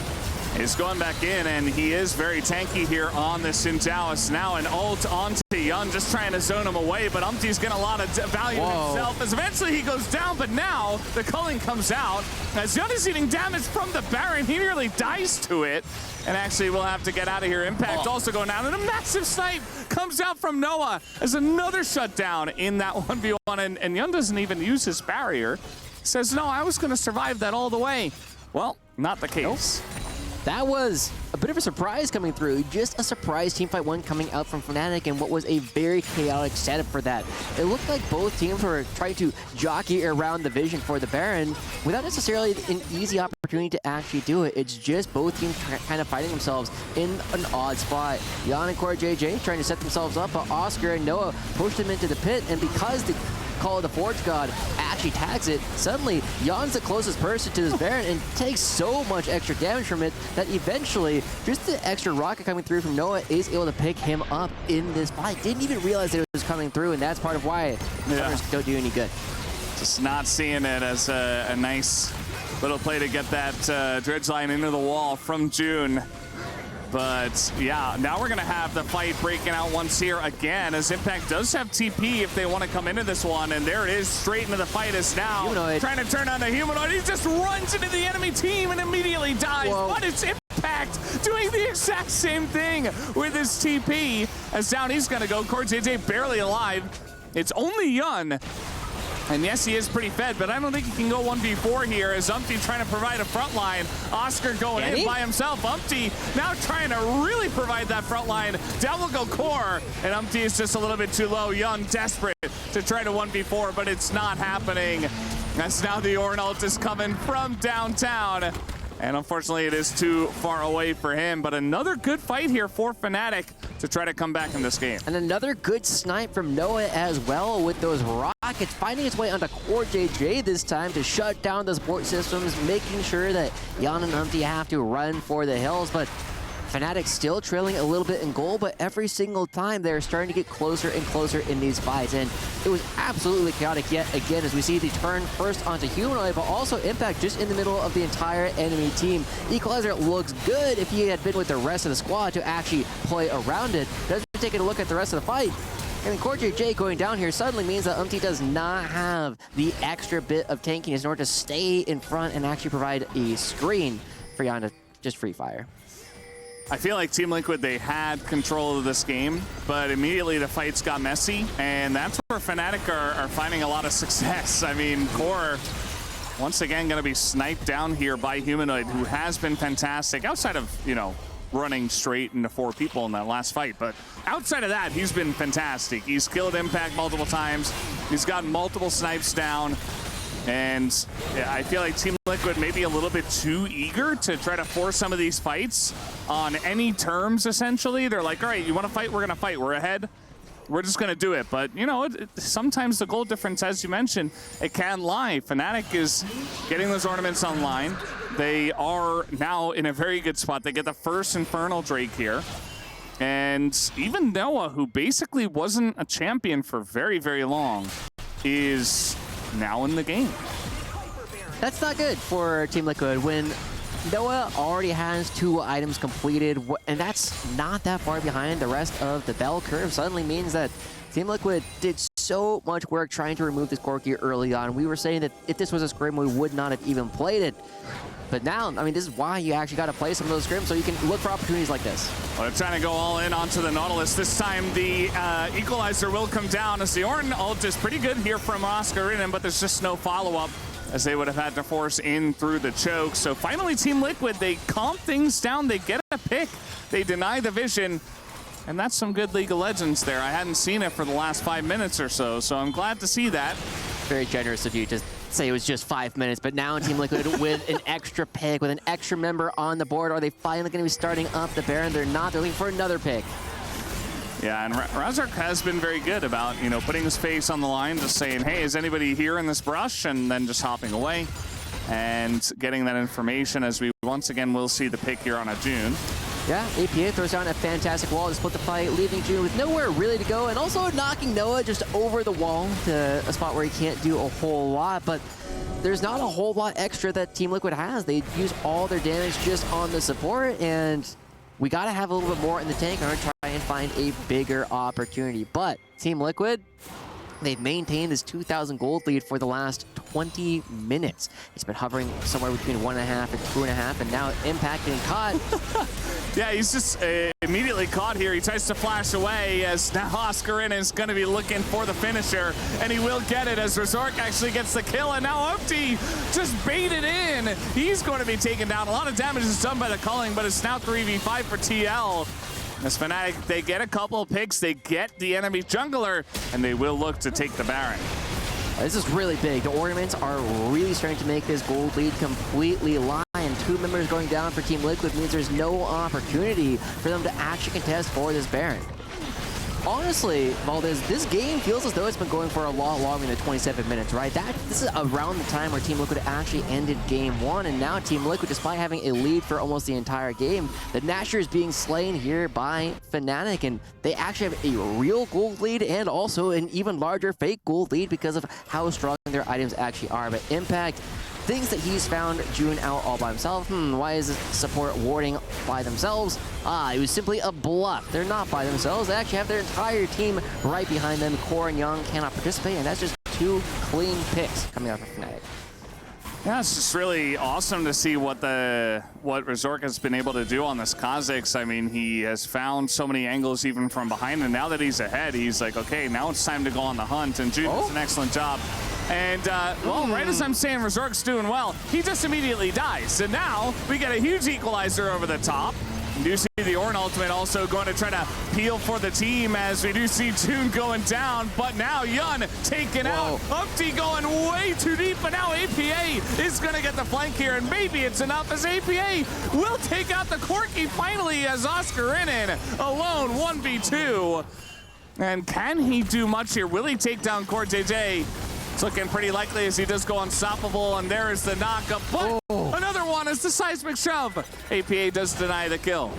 He's going back in, and he is very tanky here on the Sintalis. Now an ult onto Yun, just trying to zone him away, but Umpty's getting a lot of value himself as eventually he goes down, but now the culling comes out. As Yun is eating damage from the Baron, he nearly dies to it. And actually, we'll have to get out of here. Impact also going down, and a massive snipe comes out from Noah as another shutdown in that 1v1, and Yun doesn't even use his barrier. Says, no, I was going to survive that all the way. Well, not the case. Nope. That was a bit of a surprise coming through. Just a surprise teamfight one coming out from Fnatic and what was a very chaotic setup for that. It looked like both teams were trying to jockey around the vision for the Baron without necessarily an easy opportunity to actually do it. It's just both teams kind of fighting themselves in an odd spot. Jan and Core JJ trying to set themselves up, but Oscar and Noah pushed them into the pit, and because the Call of the Forge God actually tags it, suddenly Jan's the closest person to this Baron and takes so much extra damage from it that eventually just the extra rocket coming through from Noah is able to pick him up in this fight. Didn't even realize it was coming through, and that's part of why the don't do any good. Just not seeing it as a nice little play to get that dredge line into the wall from June. But yeah, now we're going to have the fight breaking out once here again, as Impact does have TP if they want to come into this one. And there it is, straight into the fight is now. Humanoid. Trying to turn on the Humanoid. He just runs into the enemy team and immediately dies. Whoa. But it's Impact doing the exact same thing with his TP. As down he's going to go. Core JJ barely alive. It's only Yun. And yes, he is pretty fed, but I don't think he can go 1v4 here as Umpty trying to provide a front line. Oscar going in by himself. Umpty now trying to really provide that front line. Down will go Core, and Umpty is just a little bit too low. Young desperate to try to 1v4, but it's not happening. That's now the Ornn ult is coming from downtown. And unfortunately, it is too far away for him. But another good fight here for Fnatic to try to come back in this game. And another good snipe from Noah as well with those rockets finding its way onto Core JJ this time to shut down the support systems, making sure that Jan and Umpty have to run for the hills. But Fnatic still trailing a little bit in goal, but every single time they're starting to get closer and closer in these fights. And it was absolutely chaotic yet again as we see the turn first onto Humanoid, but also Impact just in the middle of the entire enemy team. Equalizer looks good if he had been with the rest of the squad to actually play around it. Doesn't taking a look at the rest of the fight. And then Core JJ going down here suddenly means that Umpty does not have the extra bit of tankiness in order to stay in front and actually provide a screen for Jan to just free fire. I feel like Team Liquid, they had control of this game, but immediately the fights got messy, and that's where Fnatic are finding a lot of success. I mean, Core, once again, going to be sniped down here by Humanoid, who has been fantastic, outside of, you know, running straight into 4 people in that last fight. But outside of that, he's been fantastic. He's killed Impact multiple times. He's gotten multiple snipes down. And I feel like Team Liquid may be a little bit too eager to try to force some of these fights on any terms, essentially. They're like, all right, you want to fight? We're going to fight. We're ahead. We're just going to do it. But, you know, sometimes the goal difference, as you mentioned, it can lie. Fnatic is getting those ornaments online. They are now in a very good spot. They get the first Infernal Drake here. And even Noah, who basically wasn't a champion for very, very long, is now in the game. That's not good for Team Liquid when Noah already has 2 items completed, and that's not that far behind the rest of the bell curve. Suddenly means that Team Liquid did so much work trying to remove this Corki early on. We were saying that if this was a scrim, we would not have even played it. But now, I mean, this is why you actually got to play some of those scrims, so you can look for opportunities like this. Well, they're trying to go all in onto the Nautilus. This time, the Equalizer will come down as the Ornn ult is pretty good here from Oscar in him, but there's just no follow-up as they would have had to force in through the choke. So finally, Team Liquid, they calm things down. They get a pick. They deny the vision. And that's some good League of Legends there. I hadn't seen it for the last 5 minutes or so, so I'm glad to see that. Very generous of you to say it was just 5 minutes, but now Team Liquid with an extra pick, with an extra member on the board. Are they finally going to be starting up the Baron? They're not. They're looking for another pick. Yeah, and Razark has been very good about, you know, putting his face on the line, just saying, hey, is anybody here in this brush? And then just hopping away and getting that information as we once again will see the pick here on a June. Yeah, APA throws down a fantastic wall to split the fight, leaving June with nowhere really to go, and also knocking Noah just over the wall to a spot where he can't do a whole lot, but there's not a whole lot extra that Team Liquid has. They use all their damage just on the support, and we gotta have a little bit more in the tank in order to try and find a bigger opportunity. But Team Liquid, they've maintained this 2,000 gold lead for the last 20 minutes. It's been hovering somewhere between 1.5 and 2.5, and now Impact getting caught. Yeah, he's just immediately caught here. He tries to flash away as now Oscarin is going to be looking for the finisher, and he will get it as Resork actually gets the kill, and now Upti just baited in. He's going to be taken down. A lot of damage is done by the culling, but it's now 3v5 for TL. As Fnatic, they get a couple of picks, they get the enemy jungler, and they will look to take the Baron. This is really big. The ornaments are really starting to make this gold lead completely lie, and 2 members going down for Team Liquid means there's no opportunity for them to actually contest for this Baron. Honestly, Valdez, this game feels as though it's been going for a lot longer than 27 minutes, right? This is around the time where Team Liquid actually ended Game 1, and now Team Liquid, despite having a lead for almost the entire game, the Nashor is being slain here by Fnatic, and they actually have a real gold lead and also an even larger fake gold lead because of how strong their items actually are. But Impact thinks that he's found June out all by himself. Why is this support warding by themselves? It was simply a bluff. They're not by themselves. They actually have their entire team right behind them. Core and Young cannot participate, and that's just 2 clean picks coming out from Fnatic. Yeah, it's just really awesome to see what Resork has been able to do on this Kha'Zix. I mean, he has found so many angles even from behind, and now that he's ahead, he's like, okay, now it's time to go on the hunt, and June does an excellent job. And, well, right as I'm saying Resork's doing well, he just immediately dies. And now we get a huge equalizer over the top. You do see the Ornn ultimate also going to try to peel for the team as we do see June going down, but now Yun taken out. Upti going way too deep, but now APA is going to get the flank here, and maybe it's enough as APA will take out the Corki finally as Oscarinin alone 1v2. And can he do much here? Will he take down CoreJJ? It's looking pretty likely as he does go unstoppable, and there is the knockup. But another one is the seismic shove. APA does deny the kill.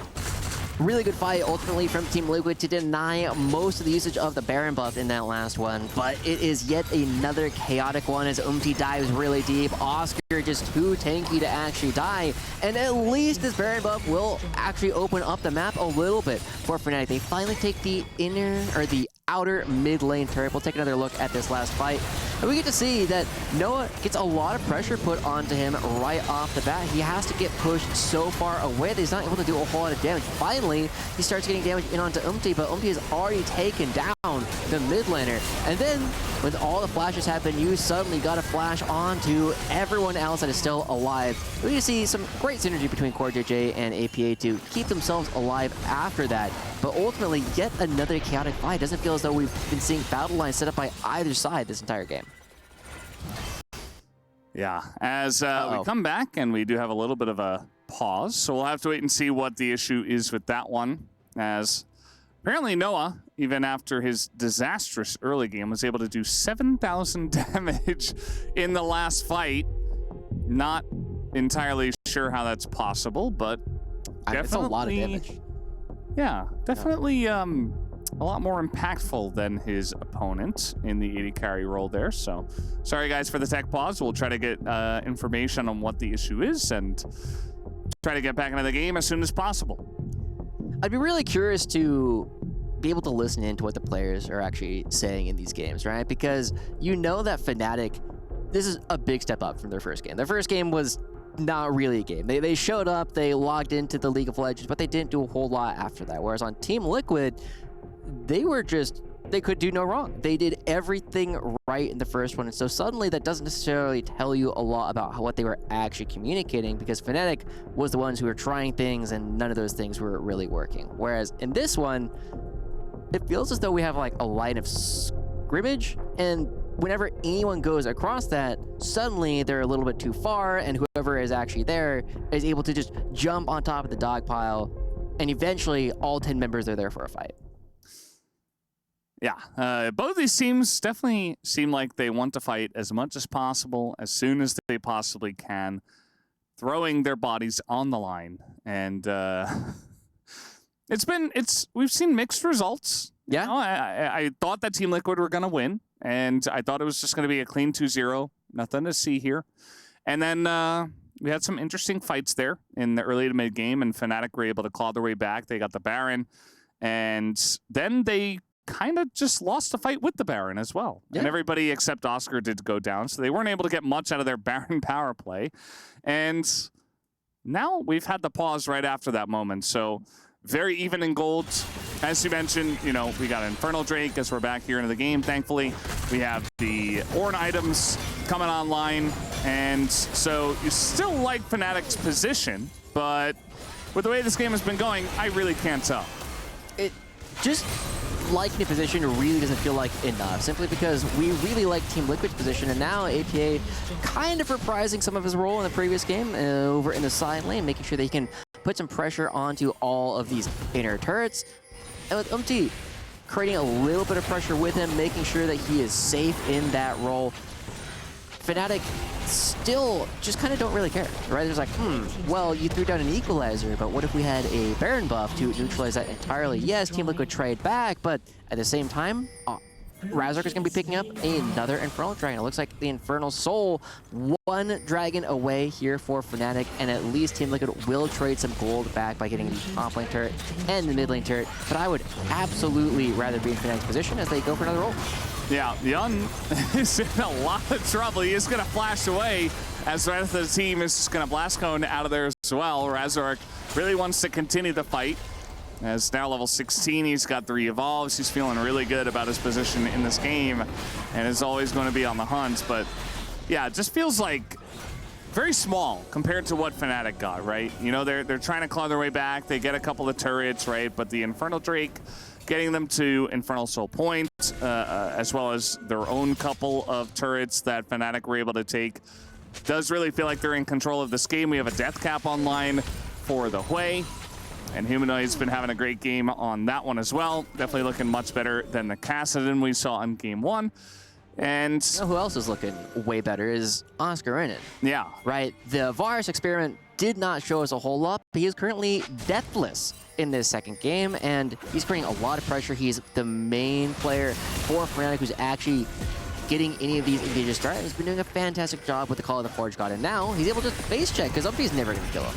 Really good fight ultimately from Team Liquid to deny most of the usage of the Baron buff in that last one, but it is yet another chaotic one as dives really deep. Oscar just too tanky to actually die, and at least this Baron buff will actually open up the map a little bit for Fnatic. They finally take the outer mid lane turret. We'll take another look at this last fight, and we get to see that Noah gets a lot of pressure put onto him right off the bat. He has to get pushed so far away that he's not able to do a whole lot of damage. Finally, he starts getting damage in onto but has already taken down the mid laner. And then, when all the flashes have been used, suddenly got a flash onto everyone else that is still alive. We can see some great synergy between CoreJJ and APA to keep themselves alive after that. But ultimately, yet another chaotic fight. Doesn't feel as though we've been seeing battle lines set up by either side this entire game. Yeah, as we come back, and we do have a little bit of a pause, so we'll have to wait and see what the issue is with that one, as apparently Noah, even after his disastrous early game, was able to do 7,000 damage in the last fight. Not entirely sure how that's possible, but definitely... It's a lot of damage. Yeah, definitely a lot more impactful than his opponent in the 80 carry role there. So sorry guys for the tech pause. We'll try to get information on what the issue is and try to get back into the game as soon as possible. I'd be really curious to be able to listen in to what the players are actually saying in these games, right? Because you know that Fnatic, this is a big step up from their first game. Their first game was not really a game. They showed up, they logged into the League of Legends, but they didn't do a whole lot after that. Whereas on Team Liquid, they could do no wrong. They did everything right in the first one, and so suddenly that doesn't necessarily tell you a lot about what they were actually communicating, because Fnatic was the ones who were trying things and none of those things were really working. Whereas in this one, it feels as though we have like a line of scrimmage, and whenever anyone goes across that, suddenly they're a little bit too far, and whoever is actually there is able to just jump on top of the dog pile, and eventually all 10 members are there for a fight. Yeah, both of these teams definitely seem like they want to fight as much as possible, as soon as they possibly can, throwing their bodies on the line. And we've seen mixed results. Yeah. You know, I thought that Team Liquid were going to win, and I thought it was just going to be a clean 2-0. Nothing to see here. And then we had some interesting fights there in the early to mid game, and Fnatic were able to claw their way back. They got the Baron, and then they kind of just lost the fight with the Baron as well. Yeah. And everybody except Oscar did go down, so they weren't able to get much out of their Baron power play. And now we've had the pause right after that moment, so very even in gold. As you mentioned, you know, we got Infernal Drake as we're back here into the game, thankfully. We have the Ornn items coming online, and so you still like Fnatic's position, but with the way this game has been going, I really can't tell. It just liking the position really doesn't feel like enough, simply because we really like Team Liquid's position, and now APA kind of reprising some of his role in the previous game over in the side lane, making sure that he can put some pressure onto all of these inner turrets. And with Umti creating a little bit of pressure with him, making sure that he is safe in that role, Fnatic still just kind of don't really care, right? There's like, well, you threw down an equalizer, but what if we had a Baron buff to neutralize that entirely? Yes, Team Liquid trade back, but at the same time, Razork is going to be picking up another Infernal Dragon. It looks like the Infernal Soul, one dragon away here for Fnatic, and at least Team Liquid will trade some gold back by getting the top lane turret and the mid lane turret. But I would absolutely rather be in Fnatic's position as they go for another roll. Yeah, Young is in a lot of trouble. He is going to flash away as the rest of the team is just going to blast cone out of there as well. Razork really wants to continue the fight. As now level 16, he's got 3 evolves. He's feeling really good about his position in this game and is always going to be on the hunt. But yeah, it just feels like very small compared to what Fnatic got, right? You know, they're trying to claw their way back. They get a couple of turrets, right? But the Infernal Drake, getting them to Infernal Soul Point, as well as their own couple of turrets that Fnatic were able to take, does really feel like they're in control of this game. We have a death cap online for the Hui. And Humanoid's been having a great game on that one as well. Definitely looking much better than the Kassadin we saw in game 1. And you know who else is looking way better is Oscar Renan. Yeah. Right? The Varus experiment did not show us a whole lot, but he is currently deathless in this second game, and he's creating a lot of pressure. He's the main player for Fnatic who's actually getting any of these engages started. He's been doing a fantastic job with the Call of the Forge God, and now he's able to face check because Umpi's never going to kill him.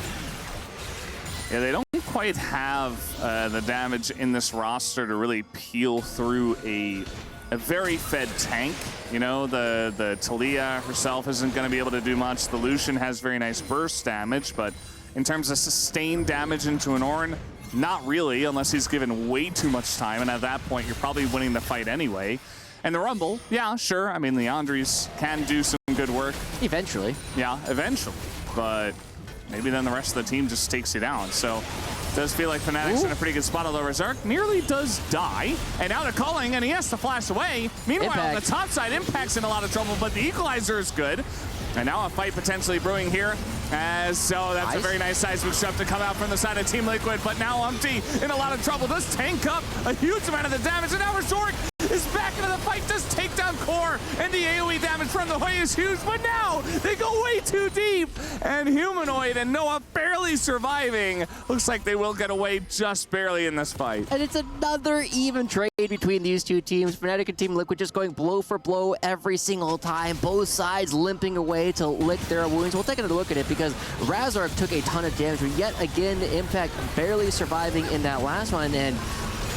Yeah, they don't quite have the damage in this roster to really peel through a very fed tank. You know, the Talia herself isn't going to be able to do much. The Lucian has very nice burst damage, but in terms of sustained damage into an Ornn, not really, unless he's given way too much time, and at that point, you're probably winning the fight anyway. And the Rumble, yeah, sure. I mean, Leandries can do some good work. Eventually. Yeah, eventually. But maybe then the rest of the team just takes you down. So it does feel like Fnatic's in a pretty good spot, although Razork nearly does die. And now they're calling, and he has to flash away. Meanwhile, on the top side, Impact's in a lot of trouble, but the equalizer is good. And now a fight potentially brewing here. So that's a very nice seismic shove to come out from the side of Team Liquid. But now Umti in a lot of trouble. Does tank up a huge amount of the damage. And now Razork is back into the fight. Does take down Core. And the AoE damage from the Hui is huge. But now they go way too deep. And Humanoid and Noah barely surviving. Looks like they will get away just barely in this fight. And it's another even trade between these two teams. Fnatic and Team Liquid just going blow for blow every single time. Both sides limping away to lick their wounds. We'll take another look at it because Razork took a ton of damage, but yet again, Impact barely surviving in that last one. And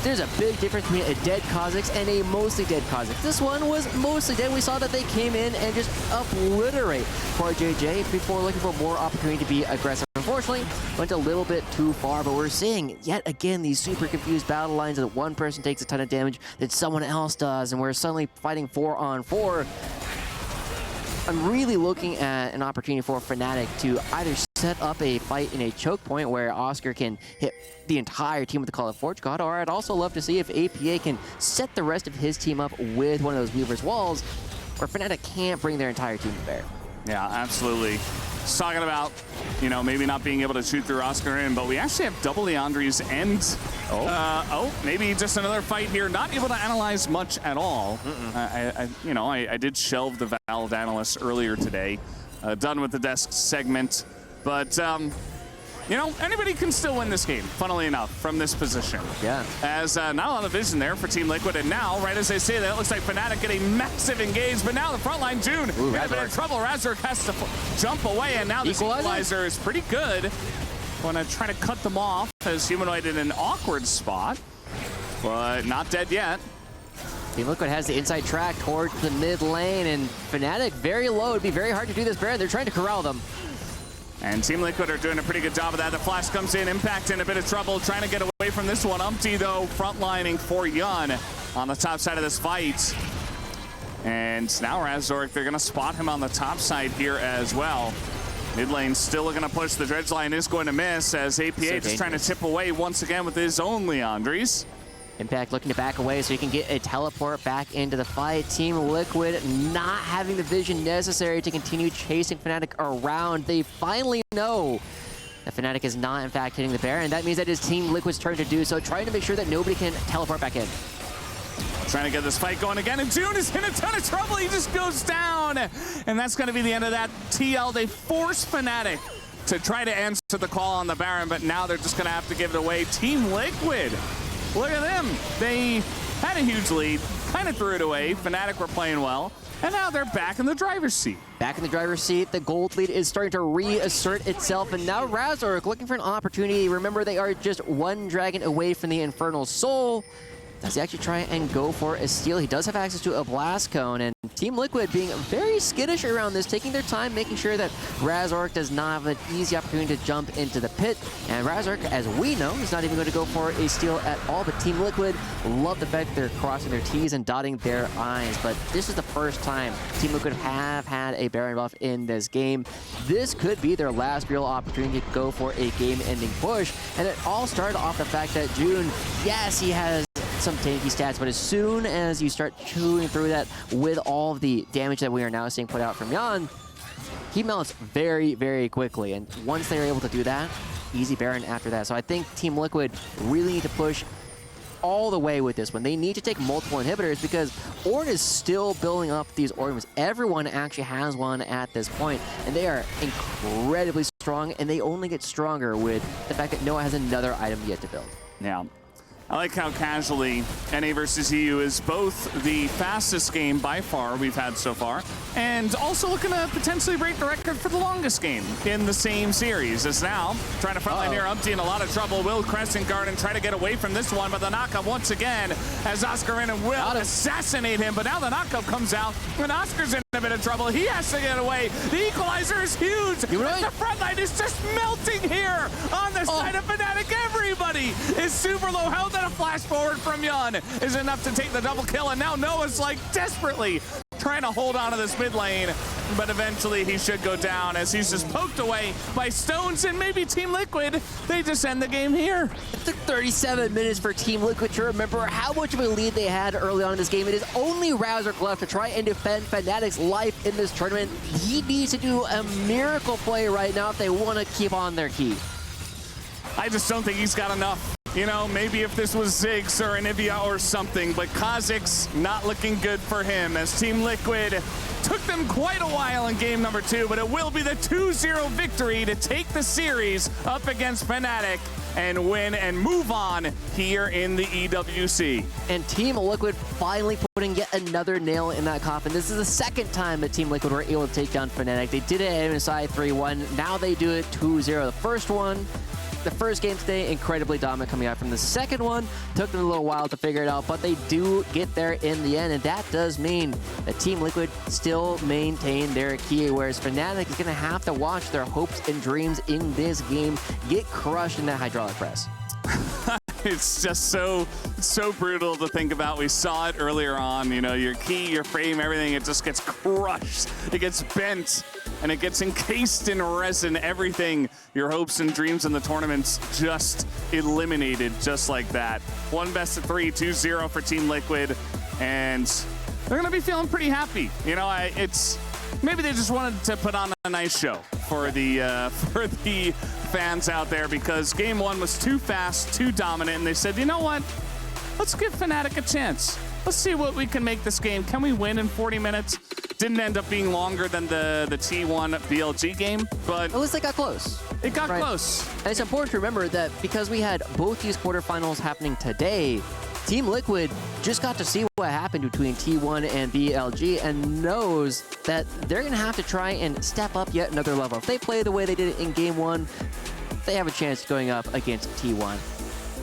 there's a big difference between a dead Kha'Zix and a mostly dead Kha'Zix. This one was mostly dead. We saw that they came in and just obliterate for JJ before looking for more opportunity to be aggressive. Unfortunately, went a little bit too far, but we're seeing yet again these super confused battle lines that one person takes a ton of damage that someone else does, and we're suddenly fighting 4-on-4. I'm really looking at an opportunity for Fnatic to either set up a fight in a choke point where Oscar can hit the entire team with the Call of Forge God, or I'd also love to see if APA can set the rest of his team up with one of those Weaver's Walls where Fnatic can't bring their entire team to bear. Yeah, absolutely. Just talking about, you know, maybe not being able to shoot through Oscar in, but we actually have double Leandries and, maybe just another fight here. Not able to analyze much at all. I did shelve the Valve analyst earlier today. Done with the desk segment. But you know, anybody can still win this game, funnily enough, from this position. Yeah. As not a lot of vision there for Team Liquid, and now, right as they say that, it looks like Fnatic get a massive engage, but now the front line, June, in a bit of trouble. Razork has to jump away, and now this equalizer is pretty good. Want to try to cut them off as Humanoid in an awkward spot, but not dead yet. Team Liquid has the inside track towards the mid lane, and Fnatic very low. It'd be very hard to do this, Baron. They're trying to corral them. And Team Liquid are doing a pretty good job of that. The flash comes in, Impact in a bit of trouble, trying to get away from this one. Umpty, though, frontlining for Yun on the top side of this fight. And now Razork, they're going to spot him on the top side here as well. Mid lane still looking to push. The Dredge line is going to miss as APA just trying to tip away once again with his own Leandries. Impact looking to back away so he can get a teleport back into the fight. Team Liquid not having the vision necessary to continue chasing Fnatic around. They finally know that Fnatic is not, in fact, hitting the Baron. That means that it is Team Liquid's turn to do so, trying to make sure that nobody can teleport back in. Trying to get this fight going again, and June is in a ton of trouble. He just goes down, and that's going to be the end of that. TL, they force Fnatic to try to answer the call on the Baron, but now they're just going to have to give it away. Team Liquid, look at them. They had a huge lead, kind of threw it away. Fnatic were playing well, and now they're back in the driver's seat. Back in the driver's seat, the gold lead is starting to reassert itself, and now Razork looking for an opportunity. Remember, they are just one dragon away from the Infernal Soul. Does he actually try and go for a steal? He does have access to a blast cone, and Team Liquid being very skittish around this, taking their time, making sure that Razork does not have an easy opportunity to jump into the pit. And Razork, as we know, is not even going to go for a steal at all, but Team Liquid love the fact they're crossing their T's and dotting their I's. But this is the first time Team Liquid have had a Baron buff in this game. This could be their last real opportunity to go for a game-ending push, and it all started off the fact that June, yes, he has some tanky stats, but as soon as you start chewing through that with all of the damage that we are now seeing put out from Yun, he melts very, very quickly. And once they're able to do that, easy Baron after that. So I think Team Liquid really need to push all the way with this one. They need to take multiple inhibitors because Ornn is still building up these organs. Everyone actually has one at this point, and they are incredibly strong, and they only get stronger with the fact that Noah has another item yet to build. Yeah. I like how casually NA versus EU is both the fastest game by far we've had so far, and also looking to potentially break the record for the longest game in the same series. As now, trying to frontline here, Umpty in a lot of trouble. Will Crescent Guard and try to get away from this one, but the knockup once again as Oscar and will assassinate him, but now the knockup comes out when Oscar's in a bit of trouble. He has to get away. The equalizer is huge. The front line is just melting here on the side of Fnatic. Everybody is super low health, and a flash forward from Yun is enough to take the double kill, and now Noah's like desperately trying to hold on to this mid lane, but eventually he should go down as he's just poked away by Stones, and maybe Team Liquid, they just end the game here. It took 37 minutes for Team Liquid to remember how much of a lead they had early on in this game. It is only Razork left to try and defend Fnatic's life in this tournament. He needs to do a miracle play right now if they want to keep on their key. I just don't think he's got enough. You know, maybe if this was Ziggs or Anivia or something, but Kha'Zix's not looking good for him as Team Liquid took them quite a while in game number 2, but it will be the 2-0 victory to take the series up against Fnatic and win and move on here in the EWC. And Team Liquid finally putting yet another nail in that coffin. This is the second time that Team Liquid were able to take down Fnatic. They did it at MSI 3-1. Now they do it 2-0. The first game today, incredibly dominant coming out from the second one. Took them a little while to figure it out, but they do get there in the end, and that does mean that Team Liquid still maintain their key, whereas Fnatic is going to have to watch their hopes and dreams in this game get crushed in that hydraulic press. It's just so brutal to think about. We saw it earlier on, you know, your key, your frame, everything, it just gets crushed. It gets bent, and it gets encased in resin. Everything, your hopes and dreams in the tournament's just eliminated just like that. One best of 3, 2-0 for Team Liquid, and they're gonna be feeling pretty happy. You know, it's maybe they just wanted to put on a nice show for the fans out there, because game 1 was too fast, too dominant, and they said, you know what? Let's give Fnatic a chance. Let's see what we can make this game. Can we win in 40 minutes? Didn't end up being longer than the T1 BLG game, but at least they got close. It got Right. close. And it's important to remember that because we had both these quarterfinals happening today, Team Liquid just got to see what happened between T1 and BLG and knows that they're going to have to try and step up yet another level. If they play the way they did it in Game 1, they have a chance going up against T1.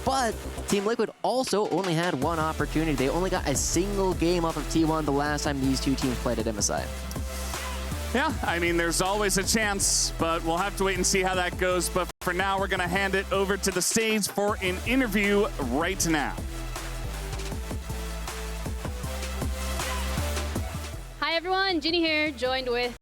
But Team Liquid also only had one opportunity. They only got a single game off of T1 the last time these two teams played at MSI. Yeah, I mean, there's always a chance, but we'll have to wait and see how that goes. But for now, we're going to hand it over to the stage for an interview right now. Hi everyone, Ginny here, joined with